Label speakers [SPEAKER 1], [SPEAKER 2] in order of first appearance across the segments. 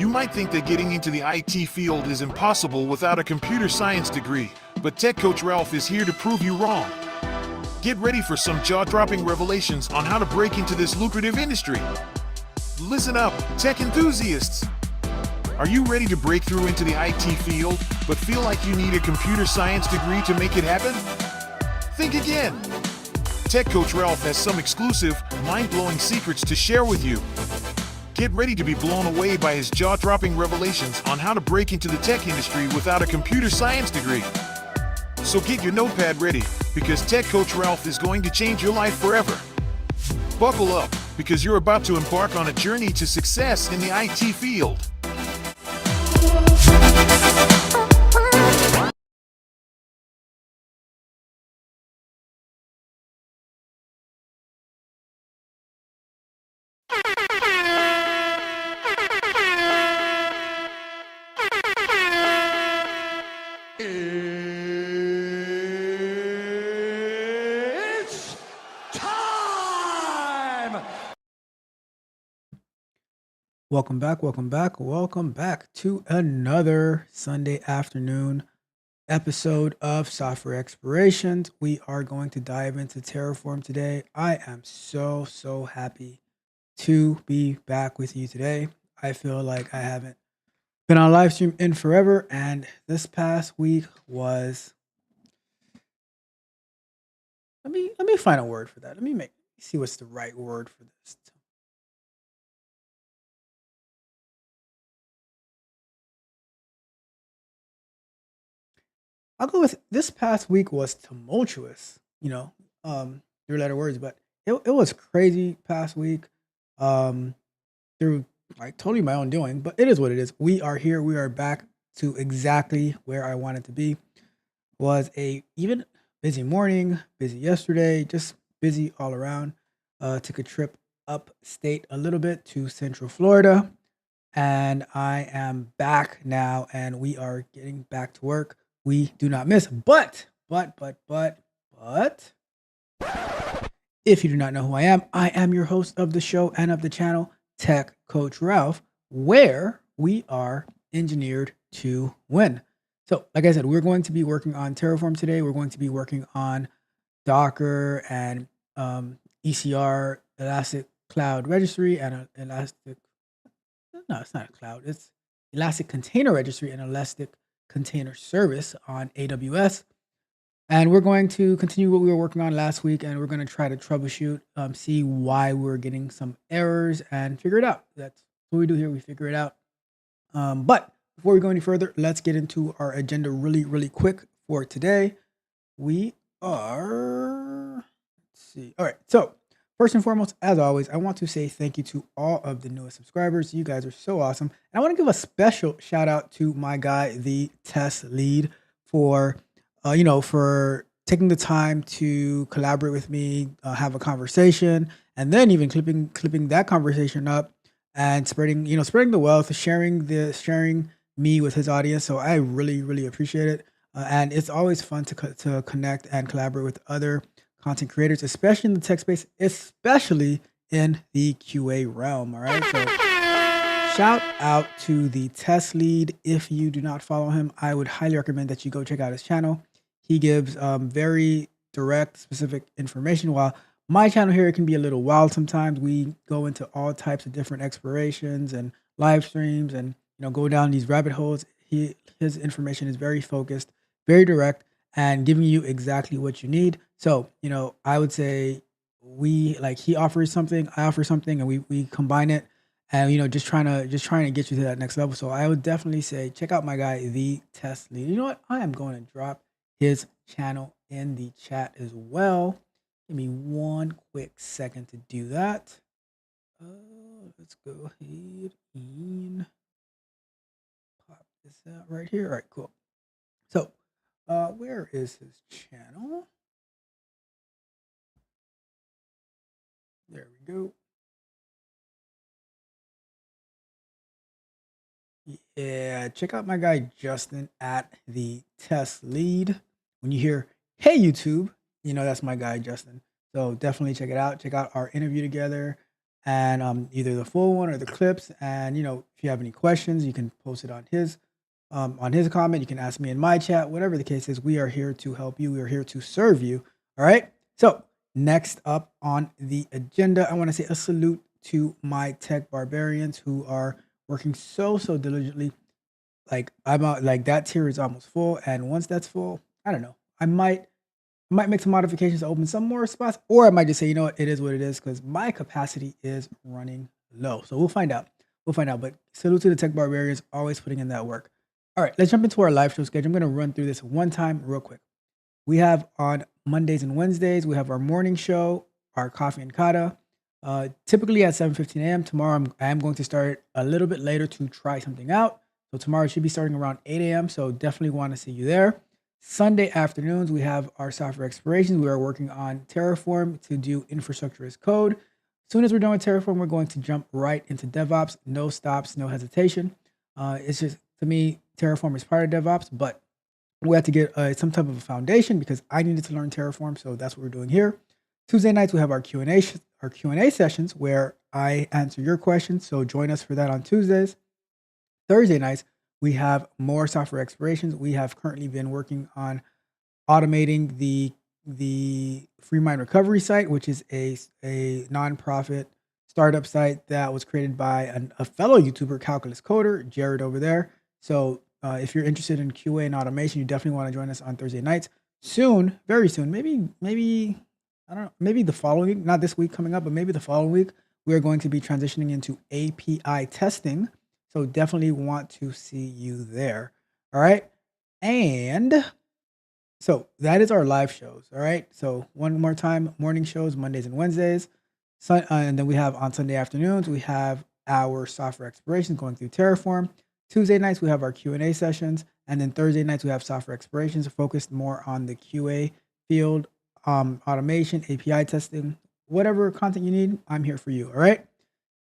[SPEAKER 1] You might think that getting into the IT field is impossible without a computer science degree, but Tech Coach Ralph is here to prove you wrong. Get ready for some jaw-dropping revelations on how to break into this lucrative industry. Listen up, tech enthusiasts! Are you ready to break through into the IT field, but feel like you need a computer science degree to make it happen? Think again! Tech Coach Ralph has some exclusive, mind-blowing secrets to share with you. Get ready to be blown away by his jaw-dropping revelations on how to break into the tech industry without a computer science degree. So get your notepad ready, because Tech Coach Ralph is going to change your life forever. Buckle up, because you're about to embark on a journey to success in the IT field.
[SPEAKER 2] It's time!
[SPEAKER 3] Welcome back to another Sunday afternoon episode of Software Explorations. We are going to dive into Terraform today. I am so happy to be back with you today. I feel like I haven't been on live stream in forever, and this past week was, let me find a word for that. Let me see what's the right word for this. I'll go with this past week was tumultuous, through letter words, but it was crazy past week, through like totally my own doing, but it is what it is. We are here. We are back to exactly where I wanted to be. Was a even busy morning, busy yesterday, just busy all around. Took a trip upstate a little bit to Central Florida, and I am back now, and we are getting back to work. We do not miss, but, if you do not know who I am your host of the show and of the channel, Tech Coach Ralph, where we are engineered to win. So, like I said, we're going to be working on Terraform today. We're going to be working on Docker and ECR, Elastic Cloud Registry, and Elastic. No, it's not a cloud. It's Elastic Container Registry and Elastic Container Service on AWS. And we're going to continue what we were working on last week, and we're going to try to troubleshoot, see why we're getting some errors and figure it out. That's what we do here. We figure it out. But before we go any further, let's get into our agenda really quick for today. We are, let's see. All right. So first and foremost, as always, I want to say thank you to all of the newest subscribers. You guys are so awesome. And I want to give a special shout out to my guy, the test lead, for for taking the time to collaborate with me, have a conversation, and then even clipping that conversation up and spreading the wealth, sharing me with his audience. So I really appreciate it. And it's always fun to connect and collaborate with other content creators, especially in the tech space, especially in the QA realm. All right. So shout out to the test lead. If you do not follow him, I would highly recommend that you go check out his channel. He gives very direct, specific information. While my channel here, it can be a little wild sometimes. We go into all types of different explorations and live streams and go down these rabbit holes. His information is very focused, very direct, and giving you exactly what you need. So, I would say he offers something, I offer something, and we combine it, and just trying to get you to that next level. So I would definitely say check out my guy, the test lead. You know what? I am going to drop his channel in the chat as well. Give me one quick second to do that. Let's go ahead and pop this out right here. All right, cool. So where is his channel? There we go. Yeah, check out my guy Justin at the test lead. When you hear "Hey YouTube," that's my guy Justin. So definitely check it out. Check out our interview together, and either the full one or the clips. And if you have any questions, you can post it on his comment. You can ask me in my chat. Whatever the case is, we are here to help you. We are here to serve you. All right. So next up on the agenda, I want to say a salute to my tech barbarians who are working so diligently. Like I'm out, like that tier is almost full, and once that's full, I don't know. I might make some modifications to open some more spots, or I might just say, it is what it is, because my capacity is running low. So we'll find out. We'll find out. But salute to the tech barbarians, always putting in that work. All right, let's jump into our live show schedule. I'm going to run through this one time real quick. We have on Mondays and Wednesdays, we have our morning show, our coffee and kata. Typically at 7:15 a.m. Tomorrow, I am going to start a little bit later to try something out. So tomorrow it should be starting around 8 a.m. So definitely want to see you there. Sunday afternoons, we have our software explorations. We are working on Terraform to do infrastructure as code. As soon as we're done with Terraform, we're going to jump right into DevOps. No stops, no hesitation. It's just, to me, Terraform is part of DevOps, but we have to get some type of a foundation because I needed to learn Terraform. So that's what we're doing here. Tuesday nights, we have our Q&A sessions where I answer your questions. So join us for that on Tuesdays. Thursday nights, we have more software explorations. We have currently been working on automating the Free Mind Recovery site, which is a nonprofit startup site that was created by a fellow YouTuber, Calculus Coder, Jared over there. So if you're interested in QA and automation, you definitely want to join us on Thursday nights. Soon, very soon, maybe I don't know, maybe the following week, not this week coming up, but maybe the following week, we are going to be transitioning into API testing. So definitely want to see you there. All right. And so that is our live shows. All right. So one more time, morning shows, Mondays and Wednesdays. And then we have on Sunday afternoons, we have our software explorations going through Terraform. Tuesday nights, we have our Q&A sessions. And then Thursday nights, we have software explorations focused more on the QA field, automation, API testing, whatever content you need, I'm here for you. All right.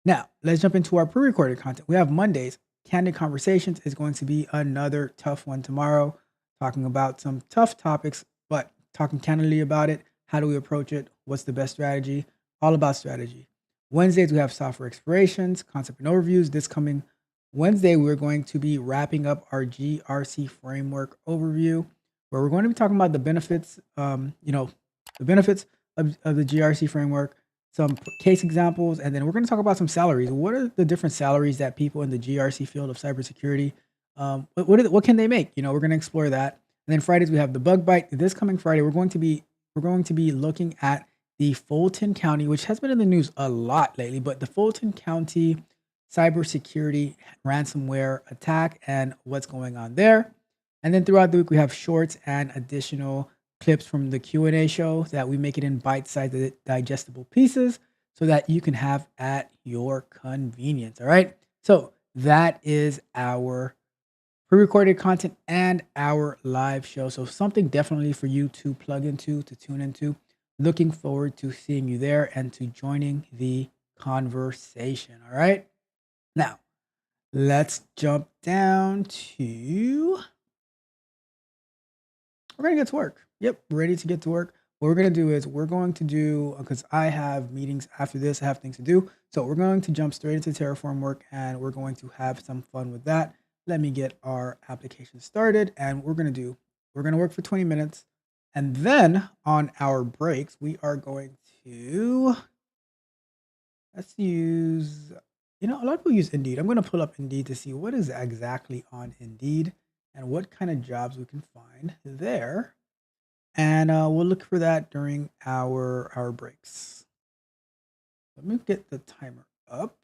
[SPEAKER 3] Now, let's jump into our pre-recorded content. We have Mondays. Candid Conversations is going to be another tough one tomorrow, talking about some tough topics, but talking candidly about it. How do we approach it? What's the best strategy? All about strategy. Wednesdays, we have software explorations, concept and overviews. This coming Wednesday, we're going to be wrapping up our GRC framework overview, where we're going to be talking about the benefits, the benefits of the GRC framework, some case examples, and then we're going to talk about some salaries. What are the different salaries that people in the GRC field of cybersecurity, what can they make? We're going to explore that. And then Fridays, we have the bug bite. This coming Friday, we're going to be looking at the Fulton County, which has been in the news a lot lately, but the Fulton County cybersecurity ransomware attack and what's going on there. And then throughout the week, we have shorts and additional clips from the Q&A show that we make it in bite-sized digestible pieces so that you can have at your convenience. All right. So that is our pre-recorded content and our live show. So something definitely for you to plug into, to tune into. Looking forward to seeing you there and to joining the conversation. All right. Now, let's jump down to... We're going to get to work. Yep, ready to get to work. What we're going to do is because I have meetings after this, I have things to do. So we're going to jump straight into Terraform work and we're going to have some fun with that. Let me get our application started and we're going to work for 20 minutes. And then on our breaks, we are going to, let's use, a lot of people use Indeed. I'm going to pull up Indeed to see what is exactly on Indeed and what kind of jobs we can find there. And we'll look for that during our breaks. Let me get the timer up.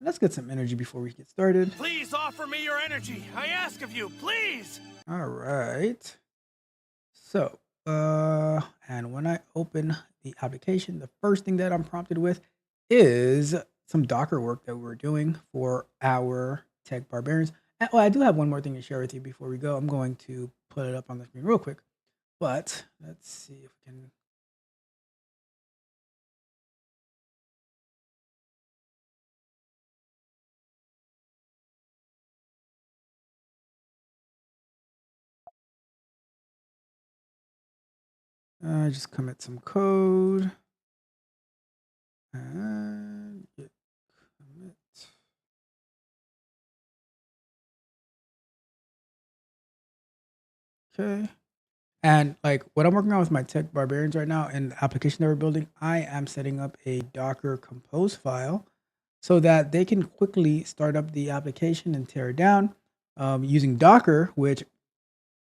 [SPEAKER 3] Let's get some energy before we get started.
[SPEAKER 2] Please offer me your energy. I ask of you, please.
[SPEAKER 3] All right. So, and when I open the application, the first thing that I'm prompted with is some Docker work that we're doing for our tech barbarians. And, I do have one more thing to share with you before we go. I'm going to put it up on the screen real quick. But let's see if we can. Just commit some code. Okay. And like what I'm working on with my tech barbarians right now and the application that we're building, I am setting up a Docker compose file so that they can quickly start up the application and tear it down using Docker, which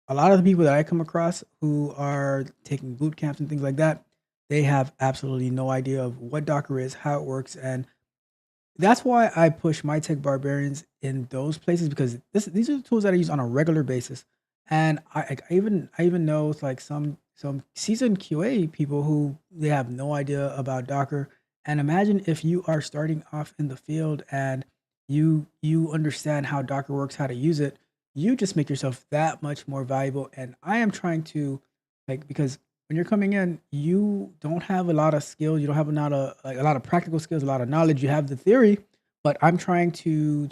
[SPEAKER 3] a lot of the people that I come across who are taking boot camps and things like that, they have absolutely no idea of what Docker is, how it works, and that's why I push my tech barbarians in those places because these are the tools that I use on a regular basis, and I even know it's like some seasoned QA people who they have no idea about Docker. And imagine if you are starting off in the field and you understand how Docker works, how to use it, you just make yourself that much more valuable. And I am trying to like because when you're coming in, you don't have a lot of skills. You don't have a lot of practical skills, a lot of knowledge. You have the theory, but I'm trying to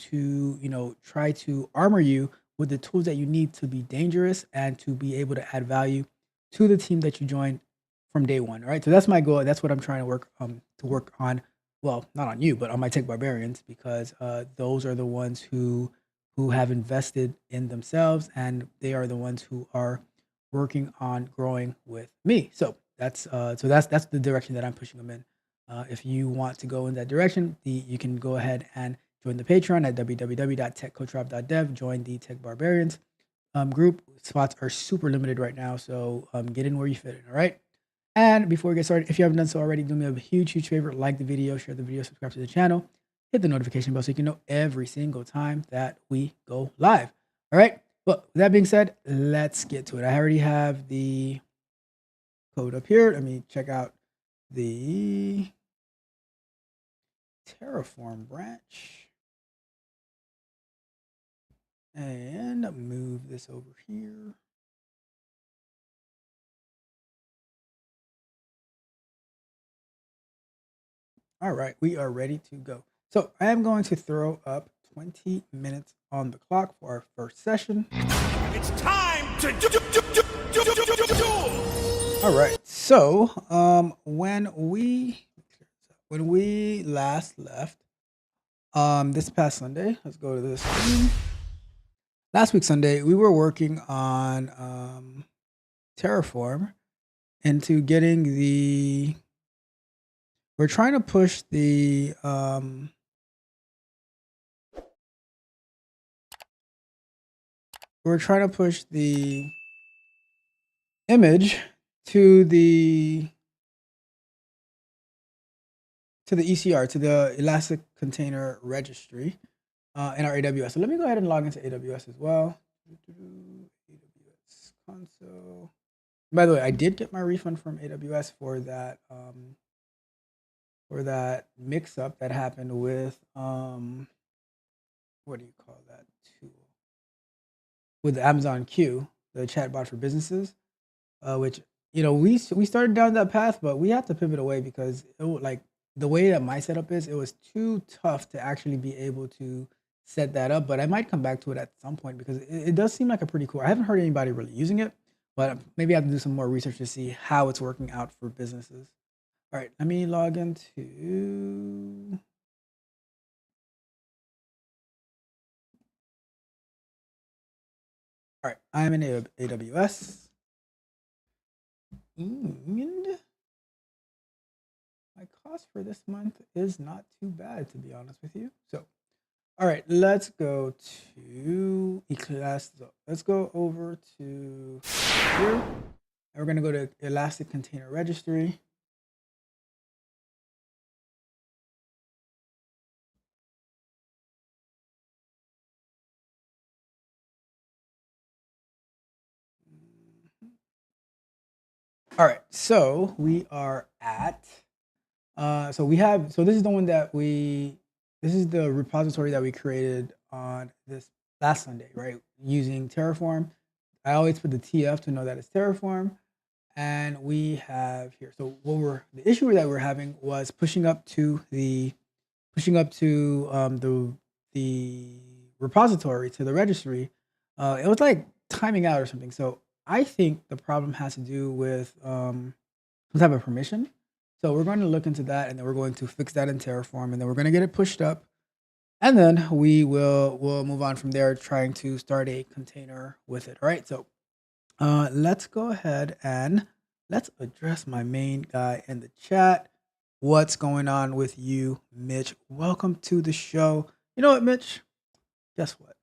[SPEAKER 3] try to armor you with the tools that you need to be dangerous and to be able to add value to the team that you join from day one. All right. So that's my goal. That's what I'm trying to work on. Well, not on you, but on my tech barbarians because those are the ones who have invested in themselves and they are the ones who are working on growing with me. So that's the direction that I'm pushing them in. If you want to go in that direction, you can go ahead and join the Patreon at www.techcoachralph.dev. Join the Tech Barbarians group. Spots are super limited right now, so get in where you fit in. All right. And before we get started, if you haven't done so already, do me a huge favor: like the video, share the video, subscribe to the channel, hit the notification bell so you can know every single time that we go live. All right. But with that being said, let's get to it. I already have the code up here. Let me check out the Terraform branch and move this over here. All right, we are ready to go. So I am going to throw up 20 minutes on the clock for our first session.
[SPEAKER 2] It's time to do.
[SPEAKER 3] All right. So when we last left this past Sunday, let's go to this screen. Last week Sunday, we were working on Terraform into getting we're trying to push the image to the ECR, to the Elastic Container Registry in our AWS. So let me go ahead and log into AWS as well. AWS console. By the way, I did get my refund from AWS for that mix-up that happened with what do you call that tool? With Amazon Q, the chatbot for businesses, which we started down that path, but we had to pivot away because like the way that my setup is, it was too tough to actually be able to set that up. But I might come back to it at some point because it does seem like a pretty cool. I haven't heard anybody really using it, but maybe I have to do some more research to see how it's working out for businesses. All right, let me log into. All right, I'm in AWS. And my cost for this month is not too bad, to be honest with you. So, all right, let's go to Eclipse. So let's go over to here. And we're going to go to Elastic Container Registry. All right, so we are at, so this is the one that this is the repository that we created on this last Sunday, right? Using Terraform. I always put the TF to know that it's Terraform. And we have here, so the issue that we're having was pushing up to the repository, to the registry. It was like timing out or something. So I think the problem has to do with some type of permission. So we're going to look into that, and then we're going to fix that in Terraform, and then we're going to get it pushed up, and then we'll move on from there, trying to start a container with it. All right. So Let's go ahead and let's address my main guy in the chat. What's going on with you, Mitch? Welcome to the show. You know what, Mitch? Guess what?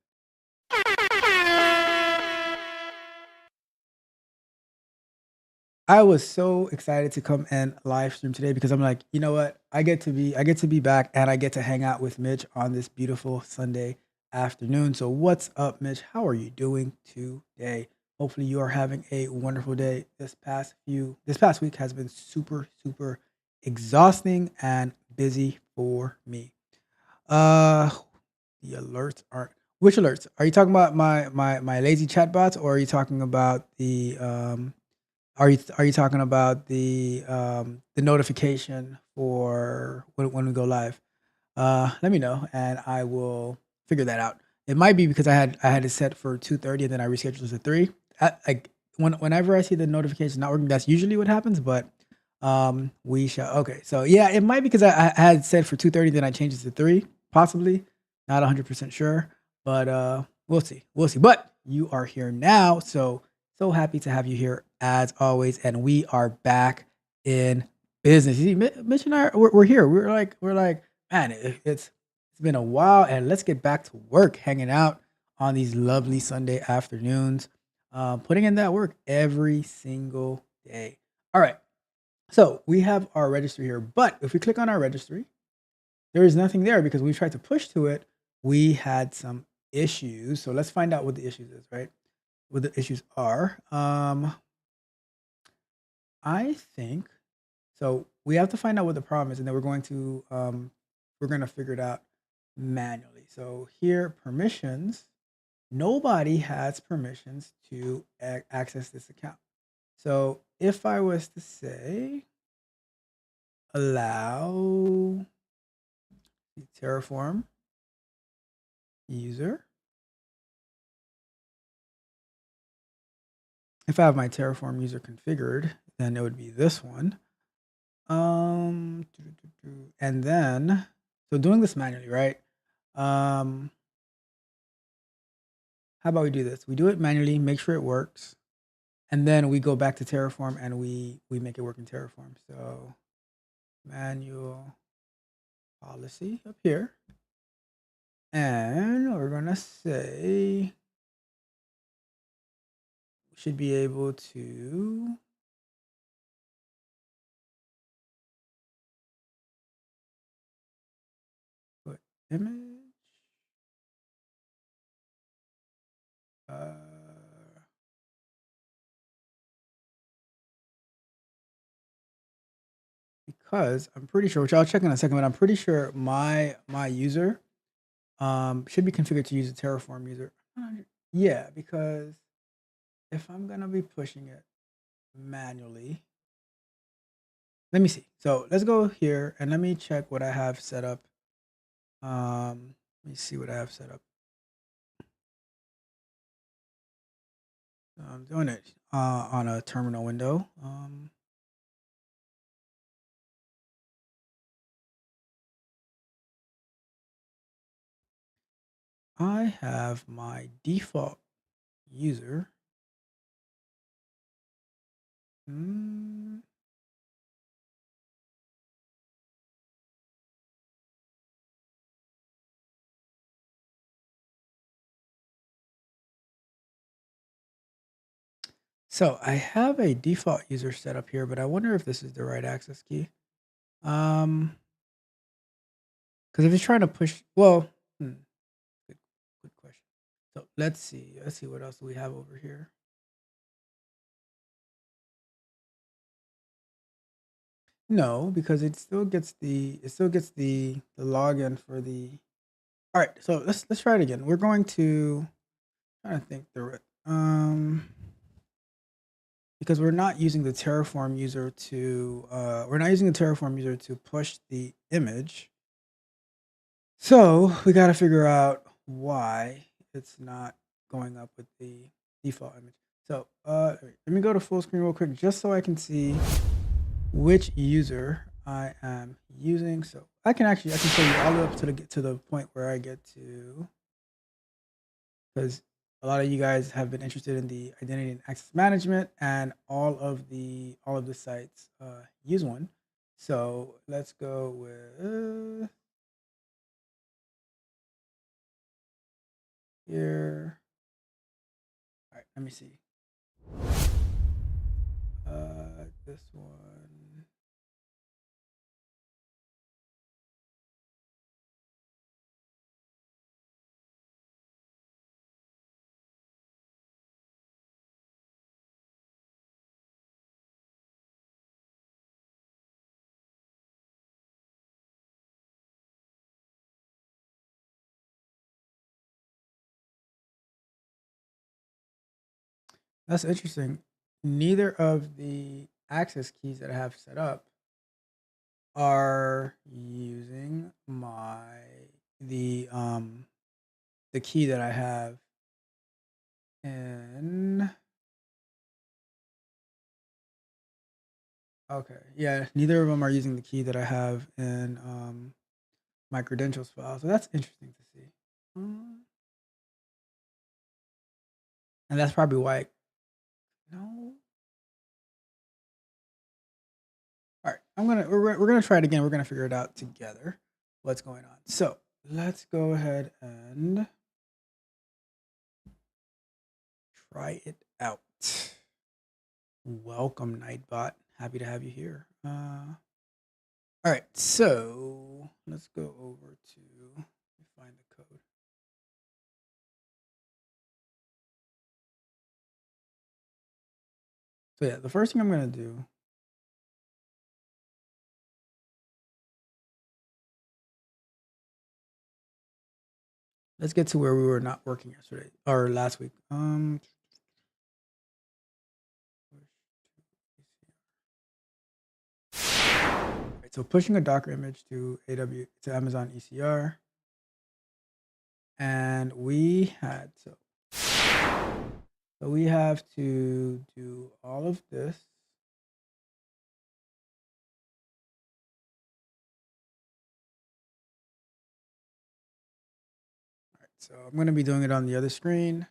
[SPEAKER 3] I was so excited to come and live stream today because I'm like, you know what? I get to be back and I get to hang out with Mitch on this beautiful Sunday afternoon. So what's up, Mitch? How are you doing today? Hopefully you are having a wonderful day. This past week has been super exhausting and busy for me. The alerts aren't which alerts? Are you talking about my lazy chatbots, or are you talking about the are you talking about the notification for when we go live? Let me know and I will figure that out. It might be because I had it set for 2:30 and then I rescheduled it to 3. Whenever I see the notification not working, that's usually what happens. But we shall. Okay, so yeah, it might be because I had set for 2:30, then I changed it to 3, possibly. Not 100% sure, but we'll see. We'll see. But you are here now, so happy to have you here as always, and we are back in business. You see, Mitch and I, we're here. We're like, man, it's been a while, and let's get back to work, hanging out on these lovely Sunday afternoons, putting in that work every single day. All right, so we have our registry here, but if we click on our registry, there is nothing there because we tried to push to it. We had some issues, so let's find out what the issues is, right? What the issues are. I think so. We have to find out what the problem is, and then we're going to figure it out manually. So here, permissions. Nobody has permissions to access this account. So if I was to say allow the Terraform user, if I have my Terraform user configured, then it would be this one. And then, so doing this manually, right? How about we do this? We do it manually, make sure it works, and then we go back to Terraform and we make it work in Terraform. So manual policy up here, and we're gonna say we should be able to put image. Because I'm pretty sure, which I'll check in a second, but I'm pretty sure my user should be configured to use a Terraform user. Yeah, because if I'm gonna be pushing it manually, let me see. So let's go here and let me check what I have set up. Let me see what I have set up. I'm doing it on a terminal window. I have my default user. So I have a default user set up here, but I wonder if this is the right access key. Because if it's trying to push, well, good question. So let's see what else we have over here. No, because it still gets the login for the. All right, so let's try it again. We're going to try to think through it. Because we're not using the Terraform user to push the image. So we got to figure out why it's not going up with the default image. So let me go to full screen real quick just so I can see which user I am using. So I can show you all the way up to the point where I get to, because a lot of you guys have been interested in the identity and access management, and all of the sites use one. So let's go with here. All right, let me see. This one. That's interesting. Neither of the access keys that I have set up are using the key that I have in. Okay, yeah, neither of them are using the key that I have in my credentials file. So that's interesting to see. And that's probably why. No. All right, we're gonna try it again. We're gonna figure it out together. What's going on? So let's go ahead and try it out. Welcome, Nightbot. Happy to have you here. All right, so let's go over to find the code. So yeah, the first thing I'm gonna do. Let's get to where we were not working yesterday or last week. Right, so pushing a Docker image to Amazon ECR, and we had so we have to do all of this. All right, so I'm going to be doing it on the other screen.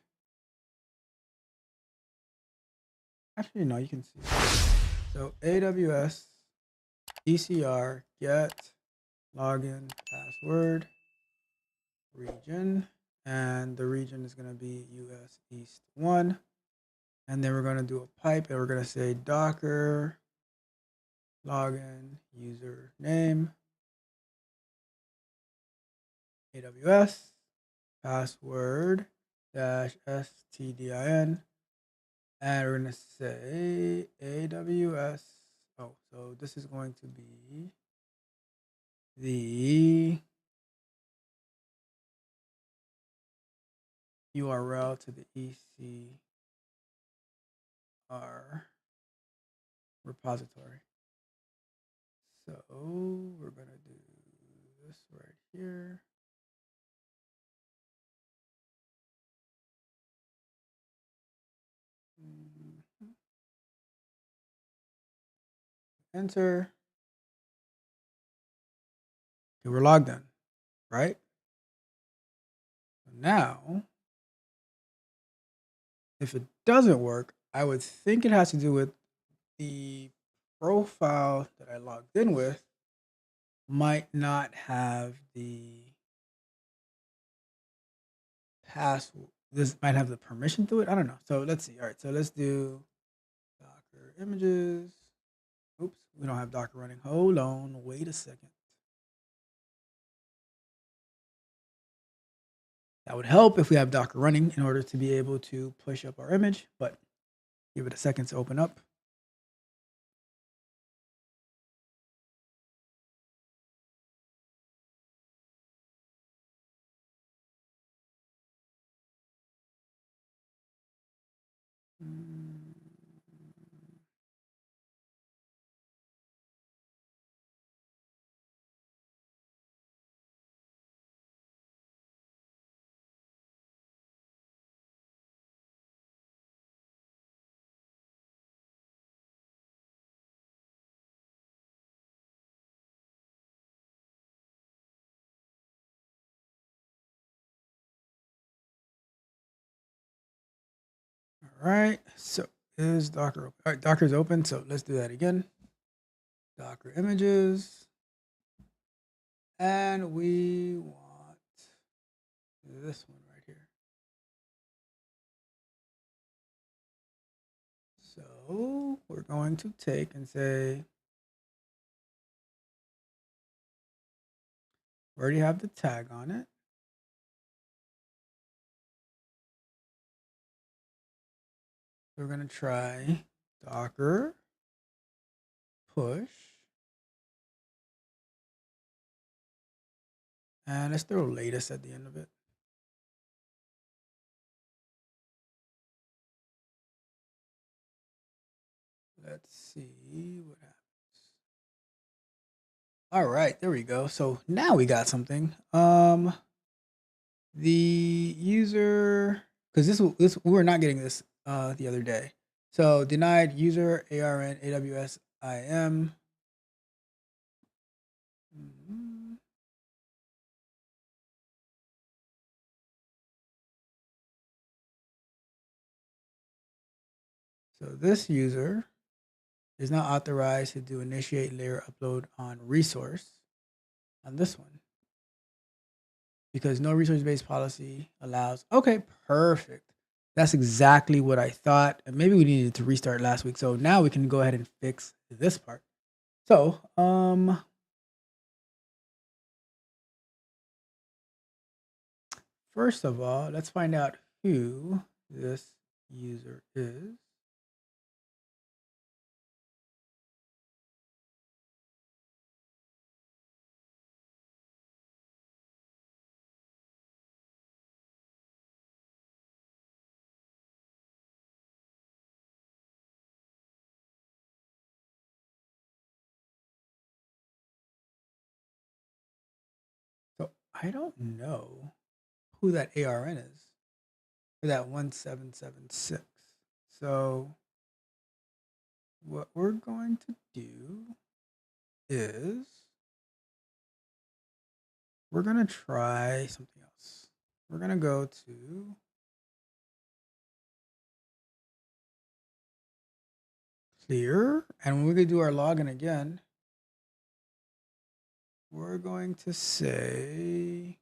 [SPEAKER 3] Actually, no, you can see. So AWS ECR get login password region, and the region is going to be US East 1. And then we're going to do a pipe, and we're going to say Docker login username AWS password dash stdin, and we're going to say AWS. Oh, so this is going to be the URL to the ECR repository. So we're going to do this right here. Enter. Okay, we're logged in, right? Now, if it doesn't work, I would think it has to do with the profile that I logged in with might not have the password. This might have the permission to it. I don't know. So let's see. All right. So let's do Docker images. Oops, we don't have Docker running. Hold on. Wait a second. That would help if we have Docker running in order to be able to push up our image, but give it a second to open up. right. So is Docker open? All right, Docker's open. So let's do that again. Docker images. And we want this one right here. So we're going to take and say, we already have the tag on it. We're going to try Docker push. And let's throw latest at the end of it. Let's see what happens. All right, there we go. So now we got something. The user, because this we were not getting this the other day. So denied user ARN AWS IM. So this user is not authorized to do initiate layer upload on resource on this one because no resource-based policy allows. Okay, perfect. That's exactly what I thought. And maybe we needed to restart last week. So now we can go ahead and fix this part. So, first of all, let's find out who this user is. So I don't know who that ARN is for that 1776. So what we're going to do is we're going to try something else. We're going to go to clear. And when we do our login again, we're going to say,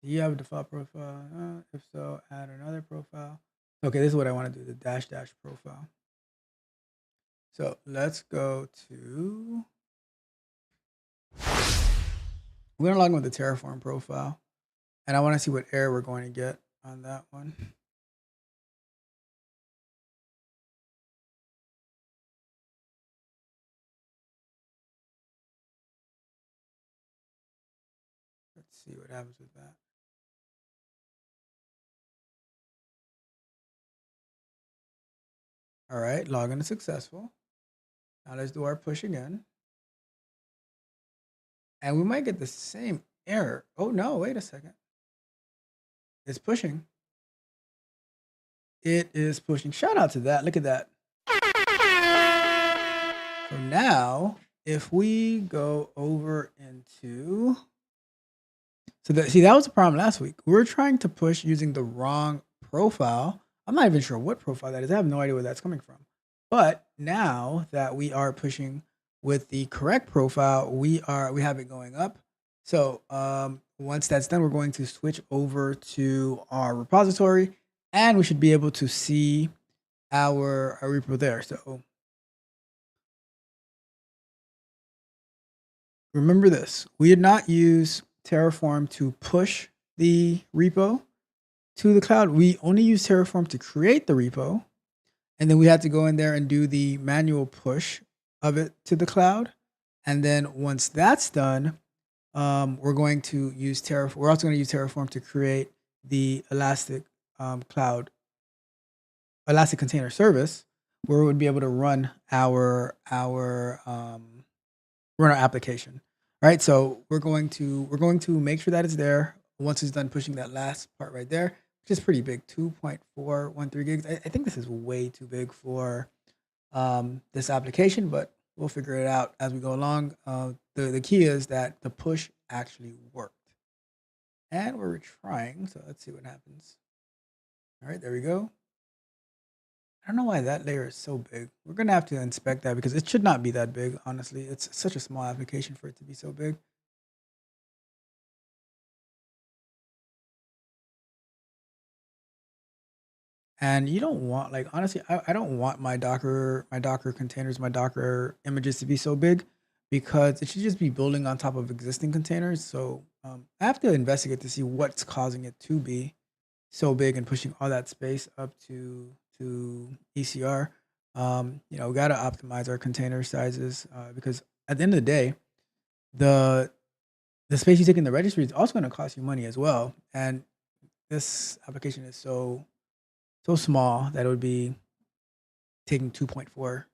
[SPEAKER 3] do you have a default profile? If so, add another profile. Okay, this is what I want to do, the dash profile. So let's go to, we're going to log in with the Terraform profile. And I want to see what error we're going to get on that one. Let's see what happens with that. All right, login is successful. Now let's do our push again. And we might get the same error. Oh no, wait a second. It's pushing. It is pushing. Shout out to that. Look at that. So now, if we go over into, see, that was the problem last week. We were trying to push using the wrong profile. I'm not even sure what profile that is. I have no idea where that's coming from. But now that we are pushing with the correct profile, we have it going up. So once that's done, we're going to switch over to our repository, and we should be able to see our repo there. So remember this, we did not use Terraform to push the repo to the cloud. We only use Terraform to create the repo. And then we had to go in there and do the manual push of it to the cloud. And then once that's done, we're going to use Terraform. We're also going to use Terraform to create the Elastic Elastic Container Service, where we would be able to run our run our application, right? So we're going to make sure that it's there once it's done pushing that last part right there, which is pretty big, 2.413 gigs. I think this is way too big for this application, but we'll figure it out as we go along. The key is that the push actually worked, and we're trying. So let's see what happens. All right, there we go. I don't know why that layer is so big. We're gonna have to inspect that because it should not be that big. Honestly, it's such a small application for it to be so big. And you don't want, like, honestly, I don't want my Docker containers, my Docker images to be so big because it should just be building on top of existing containers. So I have to investigate to see what's causing it to be so big and pushing all that space up to ECR. We got to optimize our container sizes because at the end of the day, the the space you take in the registry is also going to cost you money as well. And this application is so small that it would be taking 2.4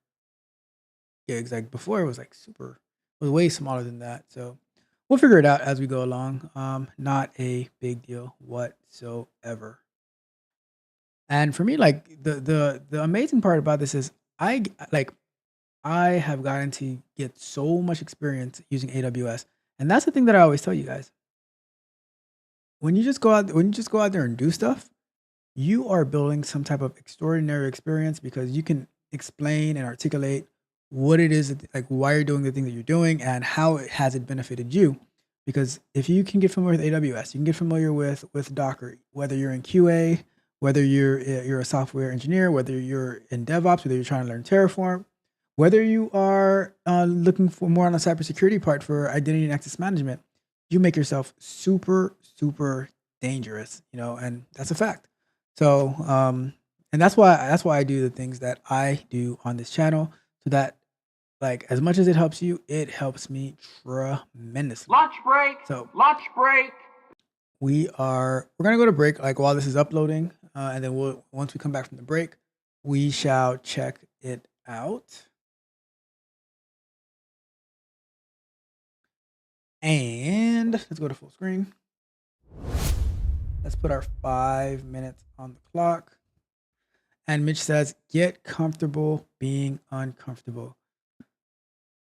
[SPEAKER 3] gigs. Like before, it was like it was way smaller than that. So we'll figure it out as we go along. Not a big deal whatsoever. And for me, like the amazing part about this is I have gotten to get so much experience using AWS, and that's the thing that I always tell you guys. When you just go out there and do stuff, you are building some type of extraordinary experience because you can explain and articulate what it is like why you're doing the thing that you're doing and how it has it benefited you. Because if you can get familiar with AWS, you can get familiar with Docker, whether you're in QA, whether you're a software engineer, whether you're in DevOps, whether you're trying to learn Terraform, whether you are looking for more on the cybersecurity part for identity and access management, you make yourself super dangerous, and that's a fact. So, and that's why I do the things that I do on this channel, so that like as much as it helps you, it helps me tremendously.
[SPEAKER 2] Lunch break.
[SPEAKER 3] So
[SPEAKER 2] Lunch break.
[SPEAKER 3] we're gonna go to break like while this is uploading, and then once we come back from the break, we shall check it out. And let's go to full screen. Let's put our 5 minutes on the clock. And Mitch says, get comfortable being uncomfortable.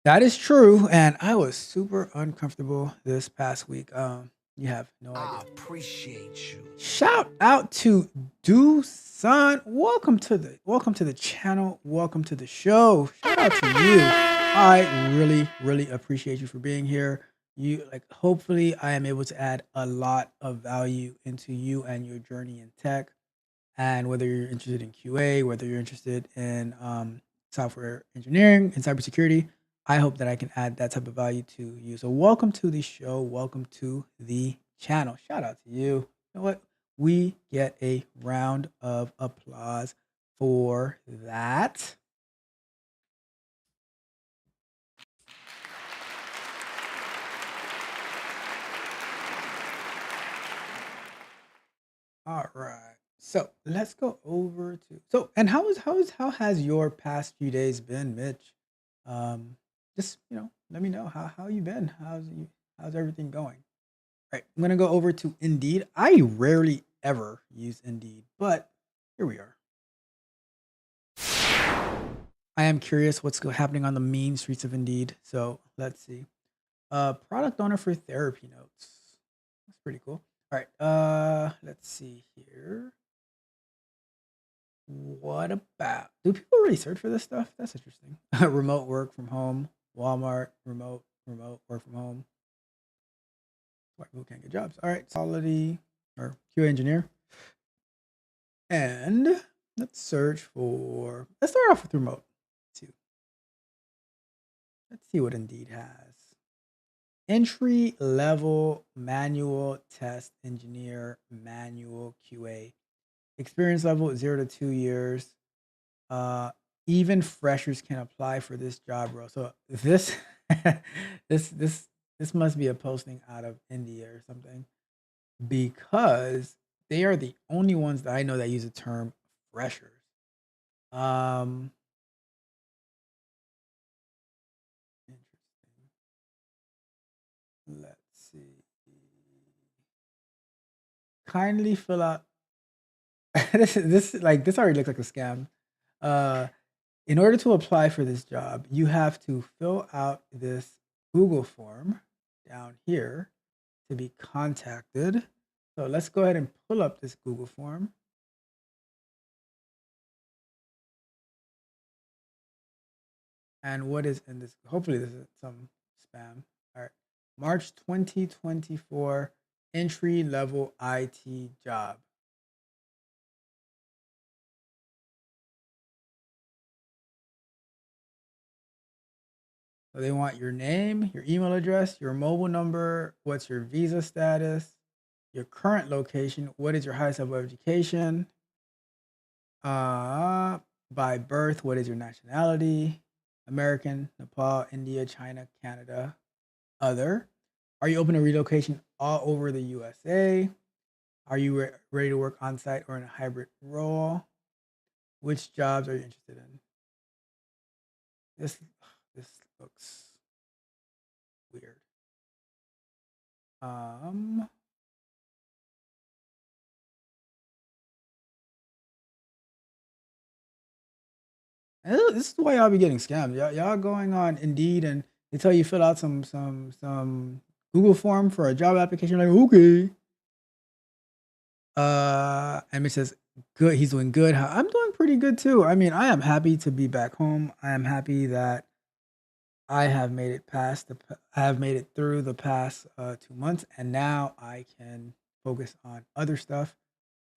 [SPEAKER 3] That is true. And I was super uncomfortable this past week. You have no idea.
[SPEAKER 4] I appreciate you.
[SPEAKER 3] Shout out to Dusan. Welcome to the channel. Welcome to the show. Shout out to you. I really appreciate you for being here. Hopefully I am able to add a lot of value into you and your journey in tech. And whether you're interested in QA, whether you're interested in software engineering and cybersecurity, I hope that I can add that type of value to you. So welcome to the show. Welcome to the channel. Shout out to you. You know what? We get a round of applause for that. All right. So let's go over to and how has your past few days been, Mitch? Just let me know how you been. How's everything going? Right. I'm gonna go over to Indeed. I rarely ever use Indeed, but here we are. I am curious what's happening on the mean streets of Indeed. So let's see. Product owner for therapy notes. That's pretty cool. All right. Let's see here. What about, do people really search for this stuff? That's interesting. Remote work from home, Walmart, remote work from home. White people can't get jobs. All right, quality or QA engineer. And let's start off with remote too. Let's see what Indeed has. Entry level manual test engineer, manual QA. Experience level 0 to 2 years. Even freshers can apply for this job role. So this this must be a posting out of India or something, because they are the only ones that I know that use the term freshers. Interesting. see. Kindly fill out. This already looks like a scam. In order to apply for this job, you have to fill out this Google form down here to be contacted. So let's go ahead and pull up this Google form. And what is in this? Hopefully this is some spam. All right. March 2024 entry level IT job. So they want your name, your email address, your mobile number, what's your visa status, your current location, what is your highest level of education, by birth, what is your nationality, American, Nepal, India, China, Canada, other. Are you open to relocation all over the USA? Are you ready to work on site or in a hybrid role? Which jobs are you interested in? This looks weird. And this is why y'all be getting scammed. Y'all going on Indeed and they tell you fill out some Google form for a job application. Like, okay. And it says good. He's doing good. I'm doing pretty good too. I mean, I am happy to be back home. I am happy that I have made it I have made it through the past 2 months, and now I can focus on other stuff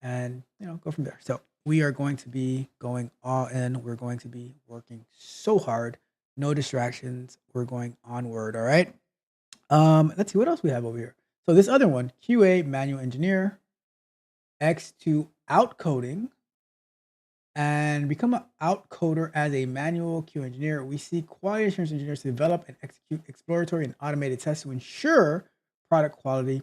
[SPEAKER 3] and go from there. So we are going to be going all in. We're going to be working so hard. No distractions. We're going onward. All right. Let's see what else we have over here. So this other one, QA manual engineer, X2 outcoding, and become an outcoder as a manual QA engineer. We see quality assurance engineers to develop and execute exploratory and automated tests to ensure product quality.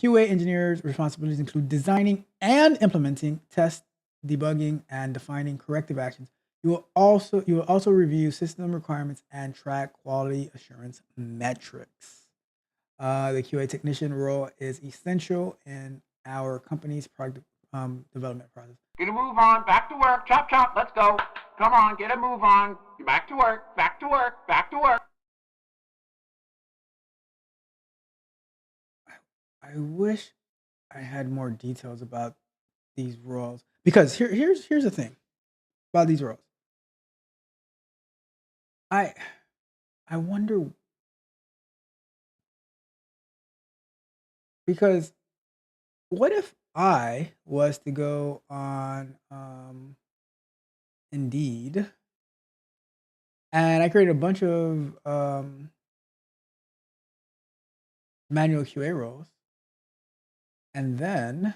[SPEAKER 3] QA engineers' responsibilities include designing and implementing test, debugging, and defining corrective actions. You will also review system requirements and track quality assurance metrics. The QA technician role is essential in our company's product development process.
[SPEAKER 4] Get a move on, back to work, chop chop, let's go. Come on, get a move on. Back to work, back to work, back to work.
[SPEAKER 3] I wish I had more details about these roles, because here's the thing about these roles. I wonder, because what if I was to go on Indeed and I created a bunch of manual QA roles, and then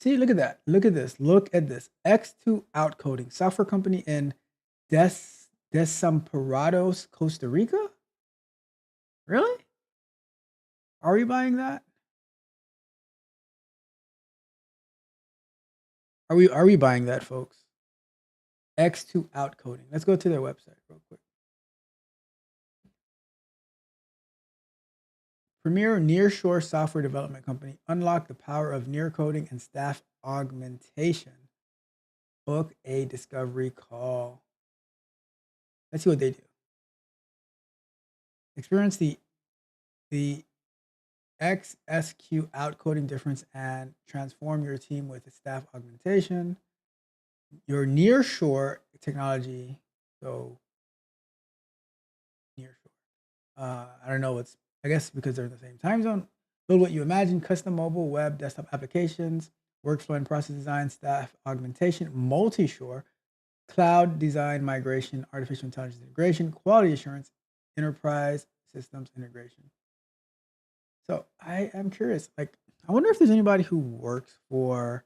[SPEAKER 3] see, look at that, look at this, X2 outcoding software company in Desamparados, Costa Rica. Really? Are we buying that? Are we buying that, folks? X2 outcoding. Let's go to their website real quick. Premier nearshore software development company. Unlock the power of near coding and staff augmentation. Book a discovery call. Let's see what they do. Experience the XSQ outcoding difference and transform your team with staff augmentation. Your nearshore technology. So nearshore. I don't know what's. I guess because they're in the same time zone. Build what you imagine: custom mobile, web, desktop applications, workflow and process design, staff augmentation, multi-shore, cloud design, migration, artificial intelligence integration, quality assurance, enterprise systems integration. So I am curious. Like, I wonder if there's anybody who works for.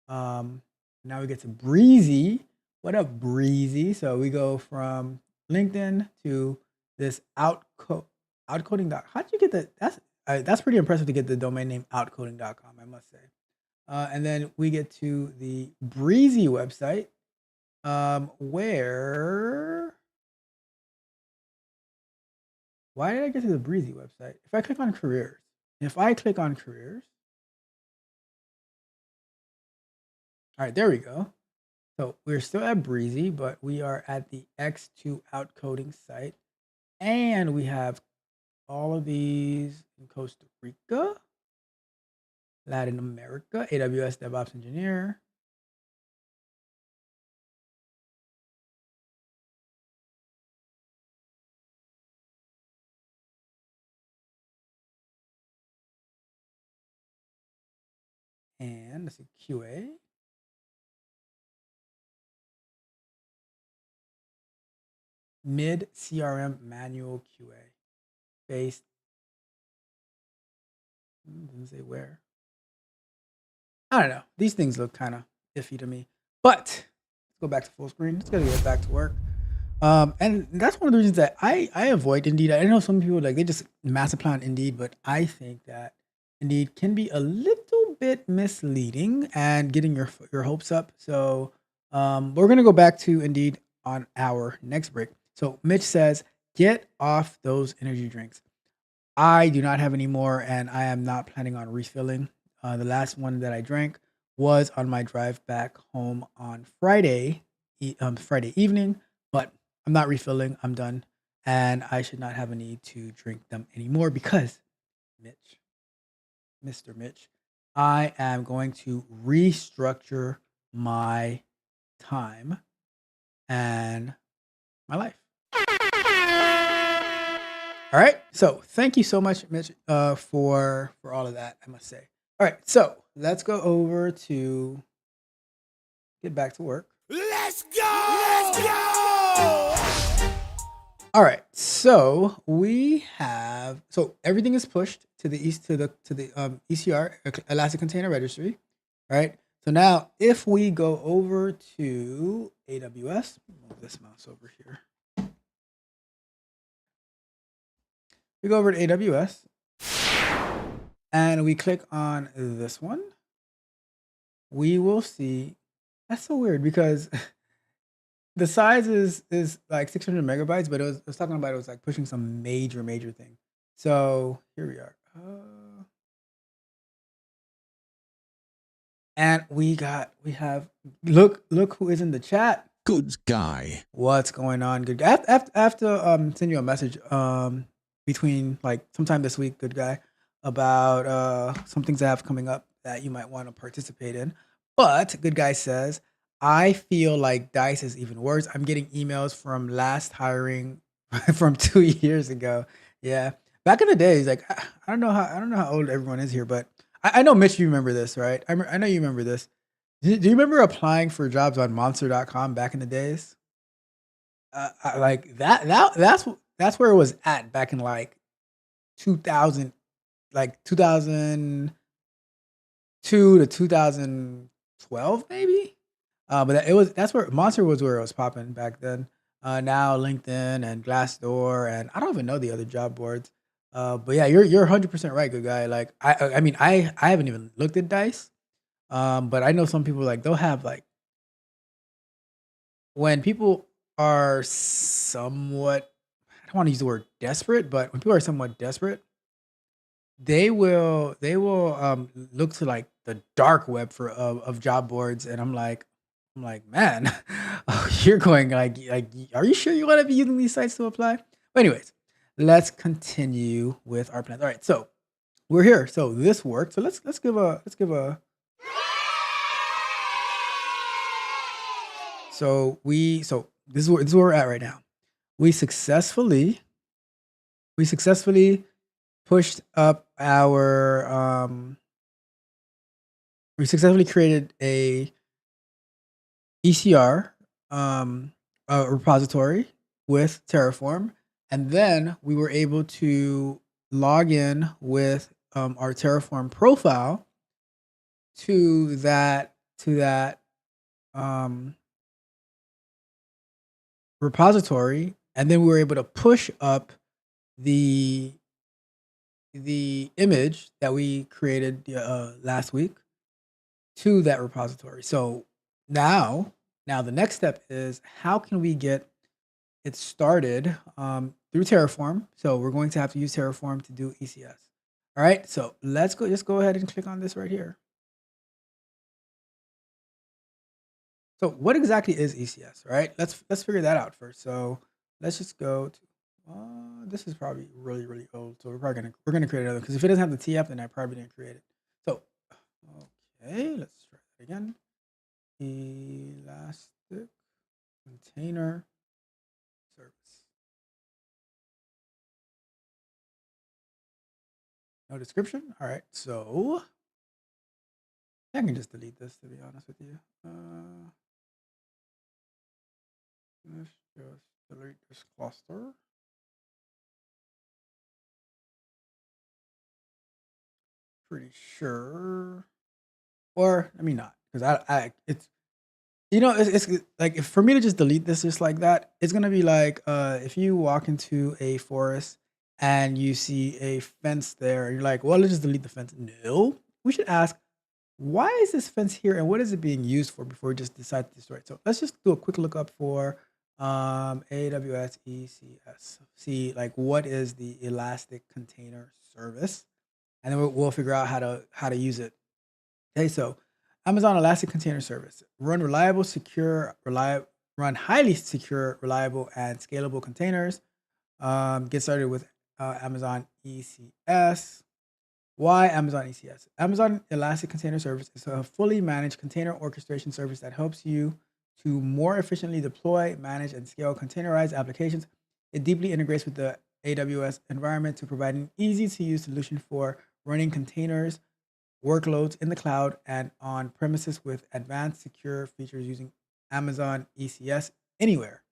[SPEAKER 3] Now we get to Breezy. What up, Breezy? So we go from LinkedIn to this outcoding. How'd you get that? That's pretty impressive to get the domain name outcoding.com, I must say. And then we get to the Breezy website, where Why did I get to the Breezy website? If I click on careers, all right, there we go. So we're still at Breezy, but we are at the X2 outcoding site. And we have all of these in Costa Rica, Latin America, AWS DevOps engineer. And let's see, QA. Mid CRM manual QA based. Doesn't say where. I don't know. These things look kind of iffy to me. But let's go back to full screen. Let's go get back to work. And that's one of the reasons that I avoid Indeed. I know some people like they just mass apply on Indeed, but I think that Indeed can be a little bit misleading and getting your hopes up. So we're gonna go back to Indeed on our next break. So Mitch says, get off those energy drinks. I do not have any more, and I am not planning on refilling. The last one that I drank was on my drive back home on Friday evening, but I'm not refilling. I'm done, and I should not have a need to drink them anymore because, Mr. Mitch, I am going to restructure my time and my life. All right. So thank you so much, Mitch, for all of that, I must say. All right. So let's go over to get back to work.
[SPEAKER 2] Let's go! Let's go!
[SPEAKER 3] All right. So we have everything is pushed to the ECR, Elastic Container Registry. All right. So now if we go over to AWS, move this mouse over here. We go over to AWS and we click on this one. We will see, that's so weird because the size is like 600 megabytes, but it was talking about it was like pushing some major thing. So here we are. And we have look who is in the chat.
[SPEAKER 5] Good guy.
[SPEAKER 3] What's going on? Good guy. I have to send you a message between like sometime this week, good guy, about some things I have coming up that you might want to participate in. But good guy says, I feel like DICE is even worse. I'm getting emails from last hiring from 2 years ago. Yeah. Back in the days, like I don't know how old everyone is here, but I know Mitch, you remember this, right? I know you remember this. Do you remember applying for jobs on monster.com back in the days? Like that's where it was at back in like 2000, like 2002 to 2012 maybe. But that's where Monster was, where it was popping back then. Now LinkedIn and Glassdoor and I don't even know the other job boards. But yeah, you're 100% right, good guy. Like I mean I haven't even looked at DICE. But I know some people like they'll have like when people are somewhat, I don't want to use the word desperate, but when people are somewhat desperate, they will look to like the dark web for of job boards, and I'm like, man, you're going like, are you sure you want to be using these sites to apply? But anyways, let's continue with our plans. All right, so we're here. So this worked. So let's give a. So this is where we're at right now. We successfully pushed up our we successfully created a ECR a repository with Terraform, and then we were able to log in with our Terraform profile to that repository, and then we were able to push up the image that we created last week to that repository. So now the next step is how can we get it started through Terraform. So we're going to have to use Terraform to do ECS. All right, so let's go. Just go ahead and click on this right here. So what exactly is ECS, right? Let's figure that out first. So let's just go to this is probably really old. So we're gonna create another, because if it doesn't have the TF, then I probably didn't create it. So okay, let's try that again. Elastic container service. No description. All right, so I can just delete this, to be honest with you. Let's just delete this cluster. Pretty sure, or I mean not, because it's it's like, if for me to just delete this just like that, it's gonna be like if you walk into a forest and you see a fence there, and you're like, well, let's just delete the fence. No, we should ask, why is this fence here and what is it being used for before we just decide to destroy it. So let's just do a quick lookup for AWS ECS. See, like, what is the Elastic Container Service, and then we'll figure out how to use it. Okay, so Amazon Elastic Container Service: run highly secure, reliable, and scalable containers. Get started with Amazon ECS. Why Amazon ECS? Amazon Elastic Container Service is a fully managed container orchestration service that helps you to more efficiently deploy, manage, and scale containerized applications. It deeply integrates with the AWS environment to provide an easy-to-use solution for running containers, workloads in the cloud, and on premises, with advanced secure features using Amazon ECS anywhere.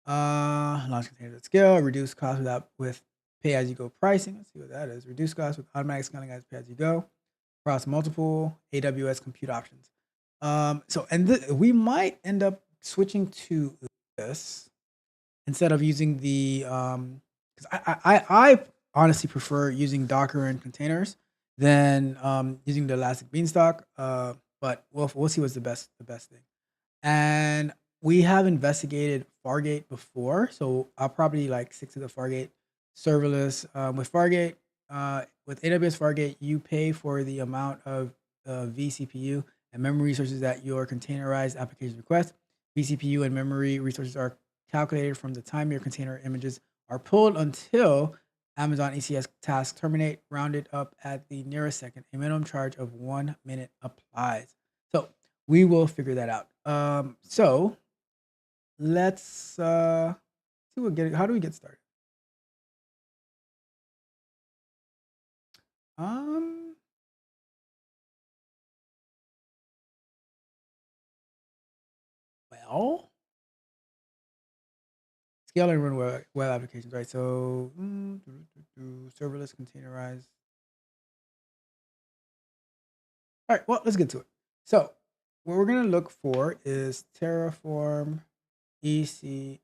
[SPEAKER 3] Launch containers at scale, reduce costs with pay-as-you-go pricing. Let's see what that is. Reduce costs with automatic scaling as pay-as-you-go across multiple AWS compute options. We might end up switching to this instead of using the because I honestly prefer using Docker and containers than using the Elastic Beanstalk. But we'll see what's the best thing. And we have investigated Fargate before, so I'll probably like stick to the Fargate serverless. With Fargate, with AWS Fargate, you pay for the amount of vCPU and memory resources that your containerized application requests. vCPU and memory resources are calculated from the time your container images are pulled until Amazon ECS tasks terminate, rounded up at the nearest second. A minimum charge of 1 minute applies. So we will figure that out. So let's see how do we get started? Well, scale and run web applications, right? So serverless, containerized. All right, well, let's get to it. So what we're gonna look for is Terraform ECS.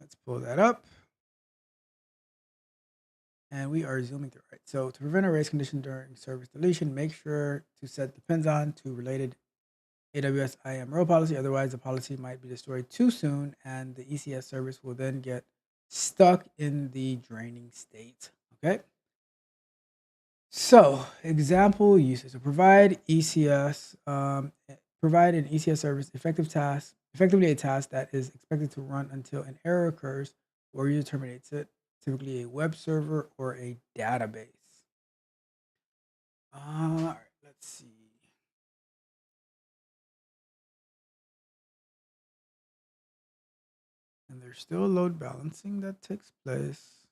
[SPEAKER 3] Let's pull that up. And we are zooming through, right? So to prevent a race condition during service deletion, make sure to set depends on to related AWS IAM role policy. Otherwise, the policy might be destroyed too soon, and the ECS service will then get stuck in the draining state. Okay. So example uses: so provide ECS, provide an ECS service effectively a task that is expected to run until an error occurs or user terminates it, typically a web server or a database. All right, let's see. And there's still load balancing that takes place.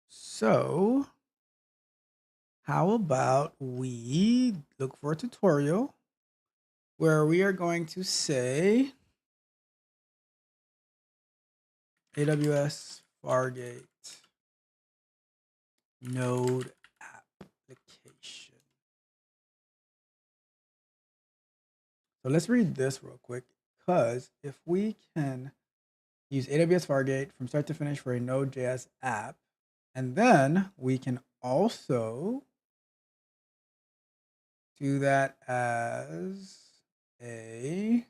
[SPEAKER 3] So how about we look for a tutorial where we are going to say AWS Fargate node application. So let's read this real quick, because if we can use AWS Fargate from start to finish for a Node.js app, And then we can also do that as a